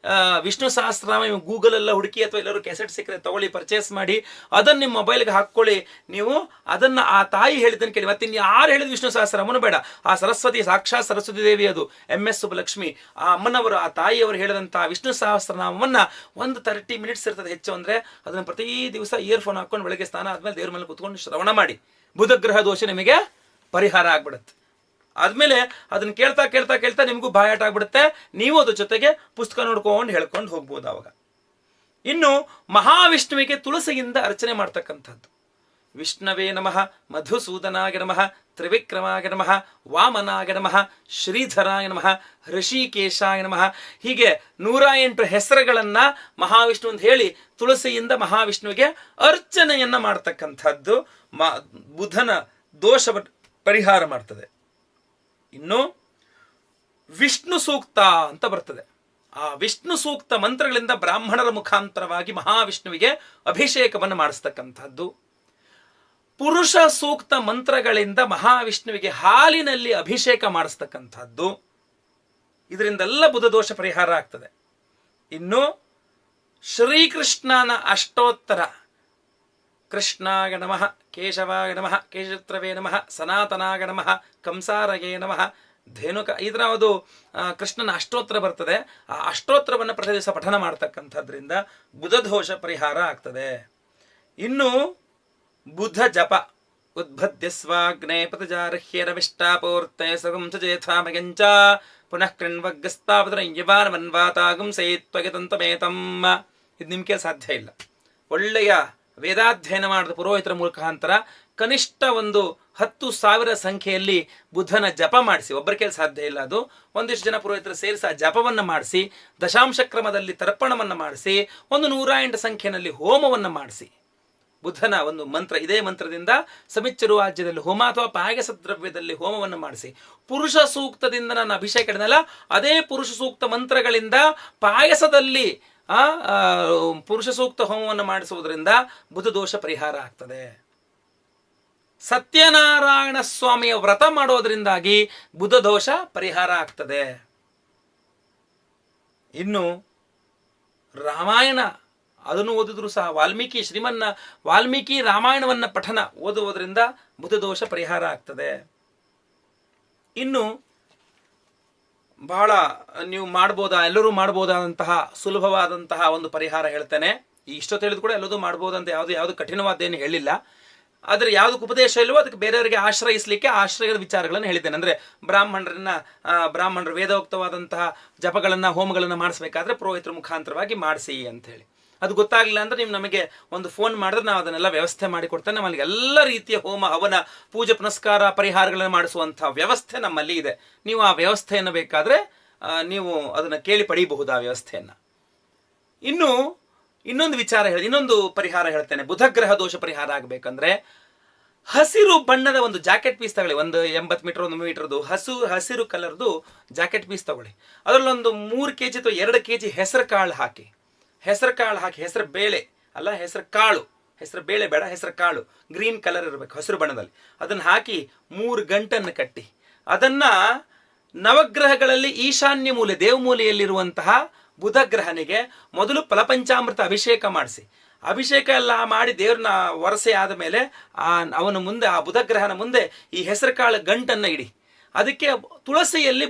ವಿಷ್ಣು ಸಹಸ್ರನಾಮ ನೀವು ಗೂಗಲೆಲ್ಲ ಹುಡುಕಿ ಅಥವಾ ಎಲ್ಲರೂ ಕೆಸೆಟ್ ಸಿಕ್ಕರೆ ತಗೊಳ್ಳಿ, ಪರ್ಚೇಸ್ ಮಾಡಿ, ಅದನ್ನು ನಿಮ್ಮ ಮೊಬೈಲ್ಗೆ ಹಾಕ್ಕೊಳ್ಳಿ. ನೀವು ಅದನ್ನು ಆ ತಾಯಿ ಹೇಳಿದ್ದನ್ನು ಕೇಳಿ. ಮತ್ತಿನ್ನು ಯಾರು ಹೇಳಿದ ವಿಷ್ಣು ಸಹಸ್ರನಾಮನು ಬೇಡ, ಆ ಸರಸ್ವತಿ, ಸಾಕ್ಷಾತ್ ಸರಸ್ವತಿ ದೇವಿ, ಅದು MS ಸುಬ್ಬಲಕ್ಷ್ಮಿ, ಆ ಅಮ್ಮನವರು, ಆ ತಾಯಿಯವರು ಹೇಳಿದಂಥ ವಿಷ್ಣು ಸಹಸ್ರನಾಮವನ್ನು ಒಂದು 30 ಮಿನಿಟ್ಸ್ ಇರ್ತದೆ ಹೆಚ್ಚು ಅಂದರೆ, ಅದನ್ನು ಪ್ರತಿ ದಿವಸ ಇಯರ್ಫೋನ್ ಹಾಕ್ಕೊಂಡು ಬೆಳಗ್ಗೆ ಸ್ನಾನ ಆದಮೇಲೆ ದೇವ್ರ ಮೇಲೆ ಕೂತ್ಕೊಂಡು ಶ್ರವಣ ಮಾಡಿ. ಬುಧಗ್ರಹ ದೋಷ ನಿಮಗೆ ಪರಿಹಾರ ಆಗ್ಬಿಡುತ್ತೆ. ಆದಮೇಲೆ ಅದನ್ನು ಕೇಳ್ತಾ ಕೇಳ್ತಾ ಕೇಳ್ತಾ ನಿಮಗೂ ಬಾಯಾಟ ಆಗ್ಬಿಡುತ್ತೆ. ನೀವು ಅದ್ರ ಜೊತೆಗೆ ಪುಸ್ತಕ ನೋಡ್ಕೊಂಡು ಹೇಳ್ಕೊಂಡು ಹೋಗ್ಬೋದು ಅವಾಗ. ಇನ್ನು ಮಹಾವಿಷ್ಣುವಿಗೆ ತುಳಸಿಯಿಂದ ಅರ್ಚನೆ ಮಾಡ್ತಕ್ಕಂಥದ್ದು. ವಿಷ್ಣವೇ ನಮಃ, ಮಧುಸೂದನಾಯ ನಮಃ, ತ್ರಿವಿಕ್ರಮಾಯ ನಮಃ, ವಾಮನಾಯ ನಮಃ, ಶ್ರೀಧರಾಯ ನಮಃ, ಋಷಿಕೇಶಾಯ ನಮಃ, ಹೀಗೆ 108 ಹೆಸರುಗಳನ್ನು ಮಹಾವಿಷ್ಣು ಅಂತ ಹೇಳಿ ತುಳಸಿಯಿಂದ ಮಹಾವಿಷ್ಣುವಿಗೆ ಅರ್ಚನೆಯನ್ನ ಮಾಡ್ತಕ್ಕಂಥದ್ದು ಬುಧನ ದೋಷ ಪರಿಹಾರ ಮಾಡ್ತದೆ. ಇನ್ನು ವಿಷ್ಣು ಸೂಕ್ತ ಅಂತ ಬರ್ತದೆ. ಆ ವಿಷ್ಣು ಸೂಕ್ತ ಮಂತ್ರಗಳಿಂದ ಬ್ರಾಹ್ಮಣರ ಮುಖಾಂತರವಾಗಿ ಮಹಾವಿಷ್ಣುವಿಗೆ ಅಭಿಷೇಕವನ್ನು ಮಾಡಿಸ್ತಕ್ಕಂಥದ್ದು. ಪುರುಷ ಸೂಕ್ತ ಮಂತ್ರಗಳಿಂದ ಮಹಾವಿಷ್ಣುವಿಗೆ ಹಾಲಿನಲ್ಲಿ ಅಭಿಷೇಕ ಮಾಡಿಸ್ತಕ್ಕಂಥದ್ದು. ಇದರಿಂದೆಲ್ಲ ಬುಧ ದೋಷ ಪರಿಹಾರ ಆಗ್ತದೆ. ಇನ್ನು ಶ್ರೀಕೃಷ್ಣನ ಅಷ್ಟೋತ್ತರ, ಕೃಷ್ಣಾಯ ನಮಃ, ಕೇಶವಾಯ ನಮಃ, ಕೇಶತ್ರವೇ ನಮಃ, ಸನಾತನಾಯ ನಮಃ, ಕಂಸಾರಯೇ ನಮಃ, ಧೇನುಕ, ಇದರ ಒಂದು ಕೃಷ್ಣನ ಅಷ್ಟೋತ್ತರ ಬರ್ತದೆ. ಆ ಅಷ್ಟೋತ್ತರವನ್ನು ಪ್ರತಿ ದಿವಸ ಪಠನ ಮಾಡ್ತಕ್ಕಂಥದ್ರಿಂದ ಬುಧ ದೋಷ ಪರಿಹಾರ ಆಗ್ತದೆ. ಇನ್ನು ಬುಧ ಜಪ, ಉದ್ಬದ್ಯ ಸ್ವಾಗ್ನೇ ಪ್ರತಿಜಾರಹ್ಯರವಿಷ್ಟಾಪೂರ್ತೆ ಸುಗಂ ಚೇಥಾಮಯಂಚ ಪುನಃ ಕೃಣ್ವಗ್ಗಸ್ತಾಪದ್ರಯ್ಯವಾನಮನ್ವಾತಾಗಂ ಸೈತ್ವಗತಂತಮೇತಂ. ಇದು ನಿಮ್ಗೆ ಸಾಧ್ಯ ಇಲ್ಲ. ಒಳ್ಳೆಯ ವೇದಾಧ್ಯಯನ ಮಾಡಿದ ಪುರೋಹಿತರ ಮುಖಾಂತರ ಕನಿಷ್ಠ ಒಂದು 10,000 ಸಂಖ್ಯೆಯಲ್ಲಿ ಬುಧನ ಜಪ ಮಾಡಿಸಿ, ಒಬ್ಬರ ಕೇಳಿ ಸಾಧ್ಯ ಇಲ್ಲ ಅದು, ಒಂದಿಷ್ಟು ಜನ ಪುರೋಹಿತರು ಸೇರಿಸಿ ಆ ಜಪವನ್ನು ಮಾಡಿಸಿ, ದಶಾಂಶ ಕ್ರಮದಲ್ಲಿ ತರ್ಪಣವನ್ನು ಮಾಡಿಸಿ, ಒಂದು 108 ಸಂಖ್ಯೆಯಲ್ಲಿ ಹೋಮವನ್ನು ಮಾಡಿಸಿ. ಬುಧನ ಒಂದು ಮಂತ್ರ, ಇದೇ ಮಂತ್ರದಿಂದ ಸಮಿಚ್ಚರು ರಾಜ್ಯದಲ್ಲಿ ಹೋಮ ಅಥವಾ ಪಾಯಸ ದ್ರವ್ಯದಲ್ಲಿ ಹೋಮವನ್ನು ಮಾಡಿಸಿ, ಪುರುಷ ಸೂಕ್ತದಿಂದ ನಾನು ಅಭಿಷೇಕ ಹಿಡಿದಲ್ಲ, ಅದೇ ಪುರುಷ ಸೂಕ್ತ ಮಂತ್ರಗಳಿಂದ ಪಾಯಸದಲ್ಲಿ ಪುರುಷ ಸೂಕ್ತ ಹೋಮವನ್ನು ಮಾಡಿಸುವುದರಿಂದ ಬುಧ ದೋಷ ಪರಿಹಾರ ಆಗ್ತದೆ. ಸತ್ಯನಾರಾಯಣ ಸ್ವಾಮಿಯ ವ್ರತ ಮಾಡೋದ್ರಿಂದಾಗಿ ಬುಧ ದೋಷ ಪರಿಹಾರ ಆಗ್ತದೆ. ಇನ್ನು ರಾಮಾಯಣ ಅದನ್ನು ಓದಿದ್ರು ಸಹ ವಾಲ್ಮೀಕಿ ರಾಮಾಯಣವನ್ನ ಪಠನ ಓದುವುದರಿಂದ ಬುಧ ದೋಷ ಪರಿಹಾರ ಆಗ್ತದೆ. ಇನ್ನು ಬಹಳ ನೀವು ಎಲ್ಲರೂ ಮಾಡ್ಬೋದಾದಂತಹ ಸುಲಭವಾದಂತಹ ಒಂದು ಪರಿಹಾರ ಹೇಳ್ತೇನೆ. ಇಷ್ಟೊತ್ತು ಹೇಳಿದ್ರು ಕೂಡ ಎಲ್ಲದೂ ಮಾಡ್ಬೋದಂತ ಯಾವುದು ಕಠಿಣವಾದ್ದೇನು ಹೇಳಿಲ್ಲ. ಆದರೆ ಯಾವುದಕ್ಕೆ ಉಪದೇಶ ಇಲ್ಲವೋ ಅದಕ್ಕೆ ಬೇರೆಯವರಿಗೆ ಆಶ್ರಯಿಸಲಿಕ್ಕೆ ಆಶ್ರಯದ ವಿಚಾರಗಳನ್ನು ಹೇಳಿದ್ದೇನೆ. ಅಂದರೆ ಬ್ರಾಹ್ಮಣರು ವೇದೋಕ್ತವಾದಂತಹ ಜಪಗಳನ್ನು ಹೋಮಗಳನ್ನು ಮಾಡಿಸ್ಬೇಕಾದ್ರೆ ಪುರೋಹಿತರ ಮುಖಾಂತರವಾಗಿ ಮಾಡಿಸಿ ಅಂತ ಹೇಳಿ. ಅದು ಗೊತ್ತಾಗಲಿಲ್ಲ ಅಂದರೆ ನೀವು ನಮಗೆ ಒಂದು ಫೋನ್ ಮಾಡಿದ್ರೆ ನಾವು ಅದನ್ನೆಲ್ಲ ವ್ಯವಸ್ಥೆ ಮಾಡಿಕೊಡ್ತೇನೆ. ನಮ್ಮಲ್ಲಿ ಎಲ್ಲ ರೀತಿಯ ಹೋಮ ಹವನ ಪೂಜೆ ಪುನಸ್ಕಾರ ಪರಿಹಾರಗಳನ್ನು ಮಾಡಿಸುವಂತಹ ವ್ಯವಸ್ಥೆ ನಮ್ಮಲ್ಲಿ ಇದೆ. ನೀವು ಆ ವ್ಯವಸ್ಥೆಯನ್ನು ಬೇಕಾದರೆ ನೀವು ಅದನ್ನು ಕೇಳಿ ಪಡೆಯಬಹುದು ಆ ವ್ಯವಸ್ಥೆಯನ್ನು. ಇನ್ನೊಂದು ಪರಿಹಾರ ಹೇಳ್ತೇನೆ. ಬುಧಗ್ರಹ ದೋಷ ಪರಿಹಾರ ಆಗಬೇಕಂದ್ರೆ ಹಸಿರು ಬಣ್ಣದ ಒಂದು ಜಾಕೆಟ್ ಪೀಸ್ ತಗೊಳ್ಳಿ. ಒಂದು 80 ಮೀಟರ್ 1 ಮೀಟರ್ದು ಹಸಿರು ಕಲರ್ದು ಜಾಕೆಟ್ ಪೀಸ್ ತಗೊಳ್ಳಿ. ಅದರಲ್ಲೊಂದು 3 kg ಅಥವಾ 2 kg ಹೆಸರು ಕಾಳು ಹಾಕಿ, ಹೆಸರು ಬೇಳೆ ಅಲ್ಲ, ಹೆಸರು ಬೇಳೆ ಬೇಡ, ಹೆಸರು ಕಾಳು ಗ್ರೀನ್ ಕಲರ್ ಇರಬೇಕು, ಹಸಿರು ಬಣ್ಣದಲ್ಲಿ. ಅದನ್ನು ಹಾಕಿ 3 ಗಂಟನ್ನು ಕಟ್ಟಿ ಅದನ್ನು ನವಗ್ರಹಗಳಲ್ಲಿ ಈಶಾನ್ಯ ಮೂಲೆ ದೇವಮೂಲೆಯಲ್ಲಿರುವಂತಹ ಬುಧಗ್ರಹನಿಗೆ ಮೊದಲು ಫಲಪಂಚಾಮೃತ ಅಭಿಷೇಕ ಮಾಡಿಸಿ, ಅಭಿಷೇಕ ಎಲ್ಲ ಮಾಡಿ ದೇವ್ರನ್ನ ವರಸೆ ಆದ ಮೇಲೆ ಅವನ ಮುಂದೆ, ಆ ಬುಧಗ್ರಹನ ಮುಂದೆ ಈ ಹೆಸರು ಕಾಳು ಗಂಟನ್ನು ಇಡಿ. ಅದಕ್ಕೆ ತುಳಸಿಯಲ್ಲಿ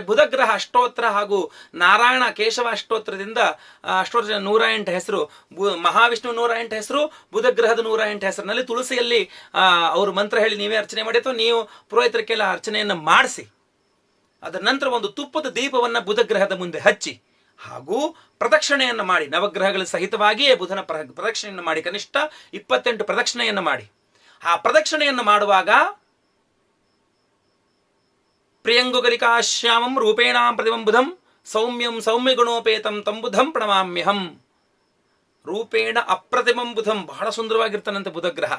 ಬುಧಗ್ರಹ ಅಷ್ಟೋತ್ರ ಹಾಗೂ ನಾರಾಯಣ ಕೇಶವ ಅಷ್ಟೋತ್ರದಿಂದ 108 ಹೆಸರು, ಮಹಾವಿಷ್ಣು 108 ಹೆಸರು, ಬುಧಗ್ರಹದ 108 ಹೆಸರಿನಲ್ಲಿ ತುಳಸಿಯಲ್ಲಿ ಅವರು ಮಂತ್ರ ಹೇಳಿ ನೀವೇ ಅರ್ಚನೆ ಮಾಡಿ ಅಥವಾ ನೀವು ಪುರೋಹಿತರಿಗೆಲ್ಲ ಅರ್ಚನೆಯನ್ನು ಮಾಡಿಸಿ, ಅದರ ನಂತರ ಒಂದು ತುಪ್ಪದ ದೀಪವನ್ನು ಬುಧಗ್ರಹದ ಮುಂದೆ ಹಚ್ಚಿ ಹಾಗೂ ಪ್ರದಕ್ಷಿಣೆಯನ್ನು ಮಾಡಿ, ನವಗ್ರಹಗಳ ಸಹಿತವಾಗಿಯೇ ಬುಧನ ಪ್ರದಕ್ಷಿಣೆಯನ್ನು ಮಾಡಿ, ಕನಿಷ್ಠ 28 ಪ್ರದಕ್ಷಿಣೆಯನ್ನು ಮಾಡಿ. ಆ ಪ್ರದಕ್ಷಿಣೆಯನ್ನು ಮಾಡುವಾಗ ಪ್ರಿಯಂಗುಗಲಿಕಾಶ್ಯಾಮಂ ರೂಪೇಣಾಂ ಪ್ರತಿಮಂ ಬುಧಂ ಸೌಮ್ಯಂ ಸೌಮ್ಯಗುಣೋಪೇತಂ ತಂ ಬುಧಂ ಪ್ರಣಮಾಮ್ಯಹಂ. ರೂಪೇಣ ಅಪ್ರತಿಮಂ ಬುಧಂ, ಬಹಳ ಸುಂದರವಾಗಿರ್ತಾನಂತೆ ಬುಧಗ್ರಹ,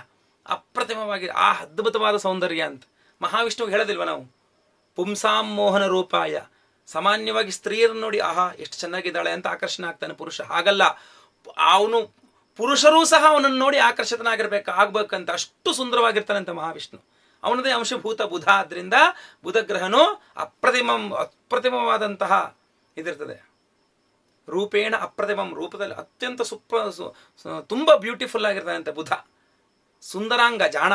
ಅಪ್ರತಿಮವಾಗಿ ಅದ್ಭುತವಾದ ಸೌಂದರ್ಯ ಅಂತ. ಮಹಾವಿಷ್ಣುವಿಗೆ ಹೇಳೋದಿಲ್ವ ನಾವು, ಪುಂಸಾಂ ಮೋಹನ ರೂಪಾಯ. ಸಾಮಾನ್ಯವಾಗಿ ಸ್ತ್ರೀಯರನ್ನು ನೋಡಿ ಆಹಾ ಎಷ್ಟು ಚೆನ್ನಾಗಿದ್ದಾಳೆ ಅಂತ ಆಕರ್ಷಣೆ ಆಗ್ತಾನೆ ಪುರುಷ. ಹಾಗಲ್ಲ, ಅವನು ಪುರುಷರೂ ಸಹ ಅವನನ್ನು ನೋಡಿ ಆಗ್ಬೇಕಂತ ಅಷ್ಟು ಸುಂದರವಾಗಿರ್ತಾನಂತೆ ಮಹಾವಿಷ್ಣು. ಅವನದೇ ಅಂಶಭೂತ ಬುಧ. ಆದ್ರಿಂದ ಬುಧಗ್ರಹನು ಅಪ್ರತಿಮವಾದಂತಹ ಇದಿರ್ತದೆ. ರೂಪೇಣ ಅಪ್ರತಿಮಂ, ರೂಪದಲ್ಲಿ ಅತ್ಯಂತ ತುಂಬ ಬ್ಯೂಟಿಫುಲ್ ಆಗಿರ್ತಾನಂತೆ ಬುಧ, ಸುಂದರಾಂಗ ಜಾಣ.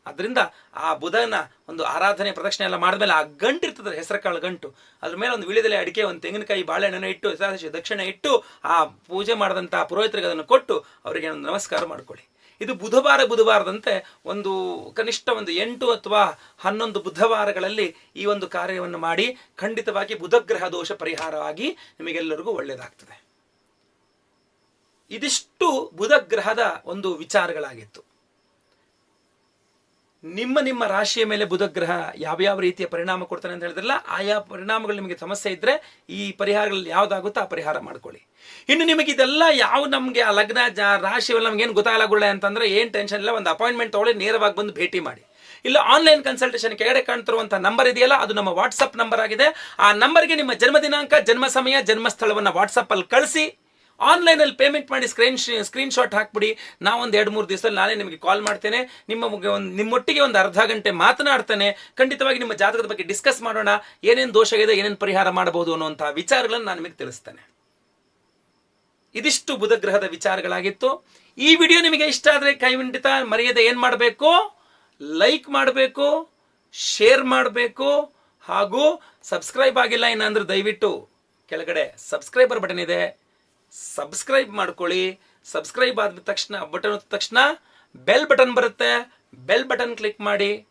ಅದರಿಂದ ಆ ಬುಧನ ಒಂದು ಆರಾಧನೆ ಪ್ರದಕ್ಷಿಣೆ ಎಲ್ಲ ಮಾಡಿದ್ಮೇಲೆ ಆ ಗಂಟು ಇರ್ತದೆ, ಹೆಸರು ಕಾಳು ಗಂಟು, ಅದ್ರ ಮೇಲೆ ಒಂದು ವಿಳಿದೆಲೆ ಅಡಿಕೆ, ಒಂದು ತೆಂಗಿನಕಾಯಿ, ಬಾಳೆಹಣ್ಣನ್ನು ಇಟ್ಟು ದಕ್ಷಿಣೆ ಇಟ್ಟು ಆ ಪೂಜೆ ಮಾಡಿದಂಥ ಪುರೋಹಿತರಿಗೆ ಅದನ್ನು ಕೊಟ್ಟು ಅವರಿಗೆ ಒಂದು ನಮಸ್ಕಾರ ಮಾಡಿಕೊಳ್ಳಿ. ಇದು ಬುಧವಾರದಂತೆ ಒಂದು ಕನಿಷ್ಠ 8 ಅಥವಾ 11 ಬುಧವಾರಗಳಲ್ಲಿ ಈ ಒಂದು ಕಾರ್ಯವನ್ನು ಮಾಡಿ ಖಂಡಿತವಾಗಿ ಬುಧಗ್ರಹ ದೋಷ ಪರಿಹಾರವಾಗಿ ನಿಮಗೆಲ್ಲರಿಗೂ ಒಳ್ಳೆಯದಾಗ್ತದೆ. ಇದಿಷ್ಟು ಬುಧಗ್ರಹದ ಒಂದು ವಿಚಾರಗಳಾಗಿತ್ತು. ನಿಮ್ಮ ರಾಶಿಯ ಮೇಲೆ ಬುಧಗ್ರಹ ಯಾವ್ಯಾವ ರೀತಿಯ ಪರಿಣಾಮ ಕೊಡ್ತಾನೆ ಅಂತ ಹೇಳಿದ್ರಲ್ಲ, ಆಯಾ ಪರಿಣಾಮಗಳು ನಿಮಗೆ ಸಮಸ್ಯೆ ಇದ್ದರೆ ಈ ಪರಿಹಾರಗಳಲ್ಲಿ ಯಾವುದಾಗುತ್ತೋ ಆ ಪರಿಹಾರ ಮಾಡ್ಕೊಳ್ಳಿ. ಇನ್ನು ನಿಮಗೆ ಇದೆಲ್ಲ ನಮಗೆ ಆ ಲಗ್ನ ರಾಶಿಯೆಲ್ಲ ನಮಗೇನು ಗೊತ್ತಾಗಲ್ಲ ಅಂತಂದರೆ ಏನು ಟೆನ್ಷನ್ ಇಲ್ಲ, ಒಂದು ಅಪಾಯಿಂಟ್ಮೆಂಟ್ ತೊಗೊಳ್ಳಿ, ನೇರವಾಗಿ ಬಂದು ಭೇಟಿ ಮಾಡಿ. ಇಲ್ಲ ಆನ್ಲೈನ್ ಕನ್ಸಲ್ಟೇಷನ್ ಕೆಳಗಡೆ ಕಾಣ್ತಿರುವಂಥ ನಂಬರ್ ಇದೆಯಲ್ಲ, ಅದು ನಮ್ಮ ವಾಟ್ಸಪ್ ನಂಬರ್ ಆಗಿದೆ. ಆ ನಂಬರ್ಗೆ ನಿಮ್ಮ ಜನ್ಮ ದಿನಾಂಕ, ಜನ್ಮ ಸಮಯ, ಜನ್ಮಸ್ಥಳವನ್ನು ವಾಟ್ಸಪ್ಪಲ್ಲಿ ಕಳಿಸಿ ಆನ್ಲೈನಲ್ಲಿ ಪೇಮೆಂಟ್ ಮಾಡಿ ಸ್ಕ್ರೀನ್ ಶಾಟ್ ಹಾಕ್ಬಿಡಿ. ನಾವೊಂದು 2-3 ದಿವಸದಲ್ಲಿ ನಾನೇ ನಿಮಗೆ ಕಾಲ್ ಮಾಡ್ತೇನೆ, ನಿಮ್ಮೊಟ್ಟಿಗೆ ಒಂದು ಅರ್ಧ ಗಂಟೆ ಮಾತನಾಡ್ತೇನೆ. ಖಂಡಿತವಾಗಿ ನಿಮ್ಮ ಜಾತಕದ ಬಗ್ಗೆ ಡಿಸ್ಕಸ್ ಮಾಡೋಣ, ಏನೇನು ದೋಷ ಇದೆ, ಏನೇನು ಪರಿಹಾರ ಮಾಡಬಹುದು ಅನ್ನುವಂಥ ವಿಚಾರಗಳನ್ನು ನಾನು ನಿಮಗೆ ತಿಳಿಸ್ತೇನೆ. ಇದಿಷ್ಟು ಬುಧಗ್ರಹದ ವಿಚಾರಗಳಾಗಿತ್ತು. ಈ ವಿಡಿಯೋ ನಿಮಗೆ ಇಷ್ಟ ಆದರೆ ಖಂಡಿತ ಮರೆಯದೆ ಏನು ಮಾಡಬೇಕು, ಲೈಕ್ ಮಾಡಬೇಕು, ಶೇರ್ ಮಾಡಬೇಕು, ಹಾಗೂ ಸಬ್ಸ್ಕ್ರೈಬ್ ಆಗಿಲ್ಲ ಏನಂದ್ರೆ ದಯವಿಟ್ಟು ಕೆಳಗಡೆ ಸಬ್ಸ್ಕ್ರೈಬರ್ ಬಟನ್ ಇದೆ, ಸಬ್ಸ್ಕ್ರೈಬ್ ಮಾಡ್ಕೊಳ್ಳಿ. ಸಬ್ಸ್ಕ್ರೈಬ್ ಆದ ತಕ್ಷಣ ಬೆಲ್ ಬಟನ್ ಬರುತ್ತೆ, ಬೆಲ್ ಬಟನ್ ಕ್ಲಿಕ್ ಮಾಡಿ.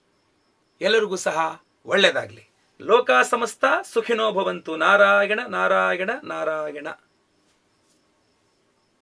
ಎಲ್ಲರಿಗೂ ಸಹ ಒಳ್ಳೆಯದಾಗಲಿ. ಲೋಕ ಸಮಸ್ತ ಸುಖಿನೋ ಭವಂತು. ನಾರಾಯಣ ನಾರಾಯಣ ನಾರಾಯಣ.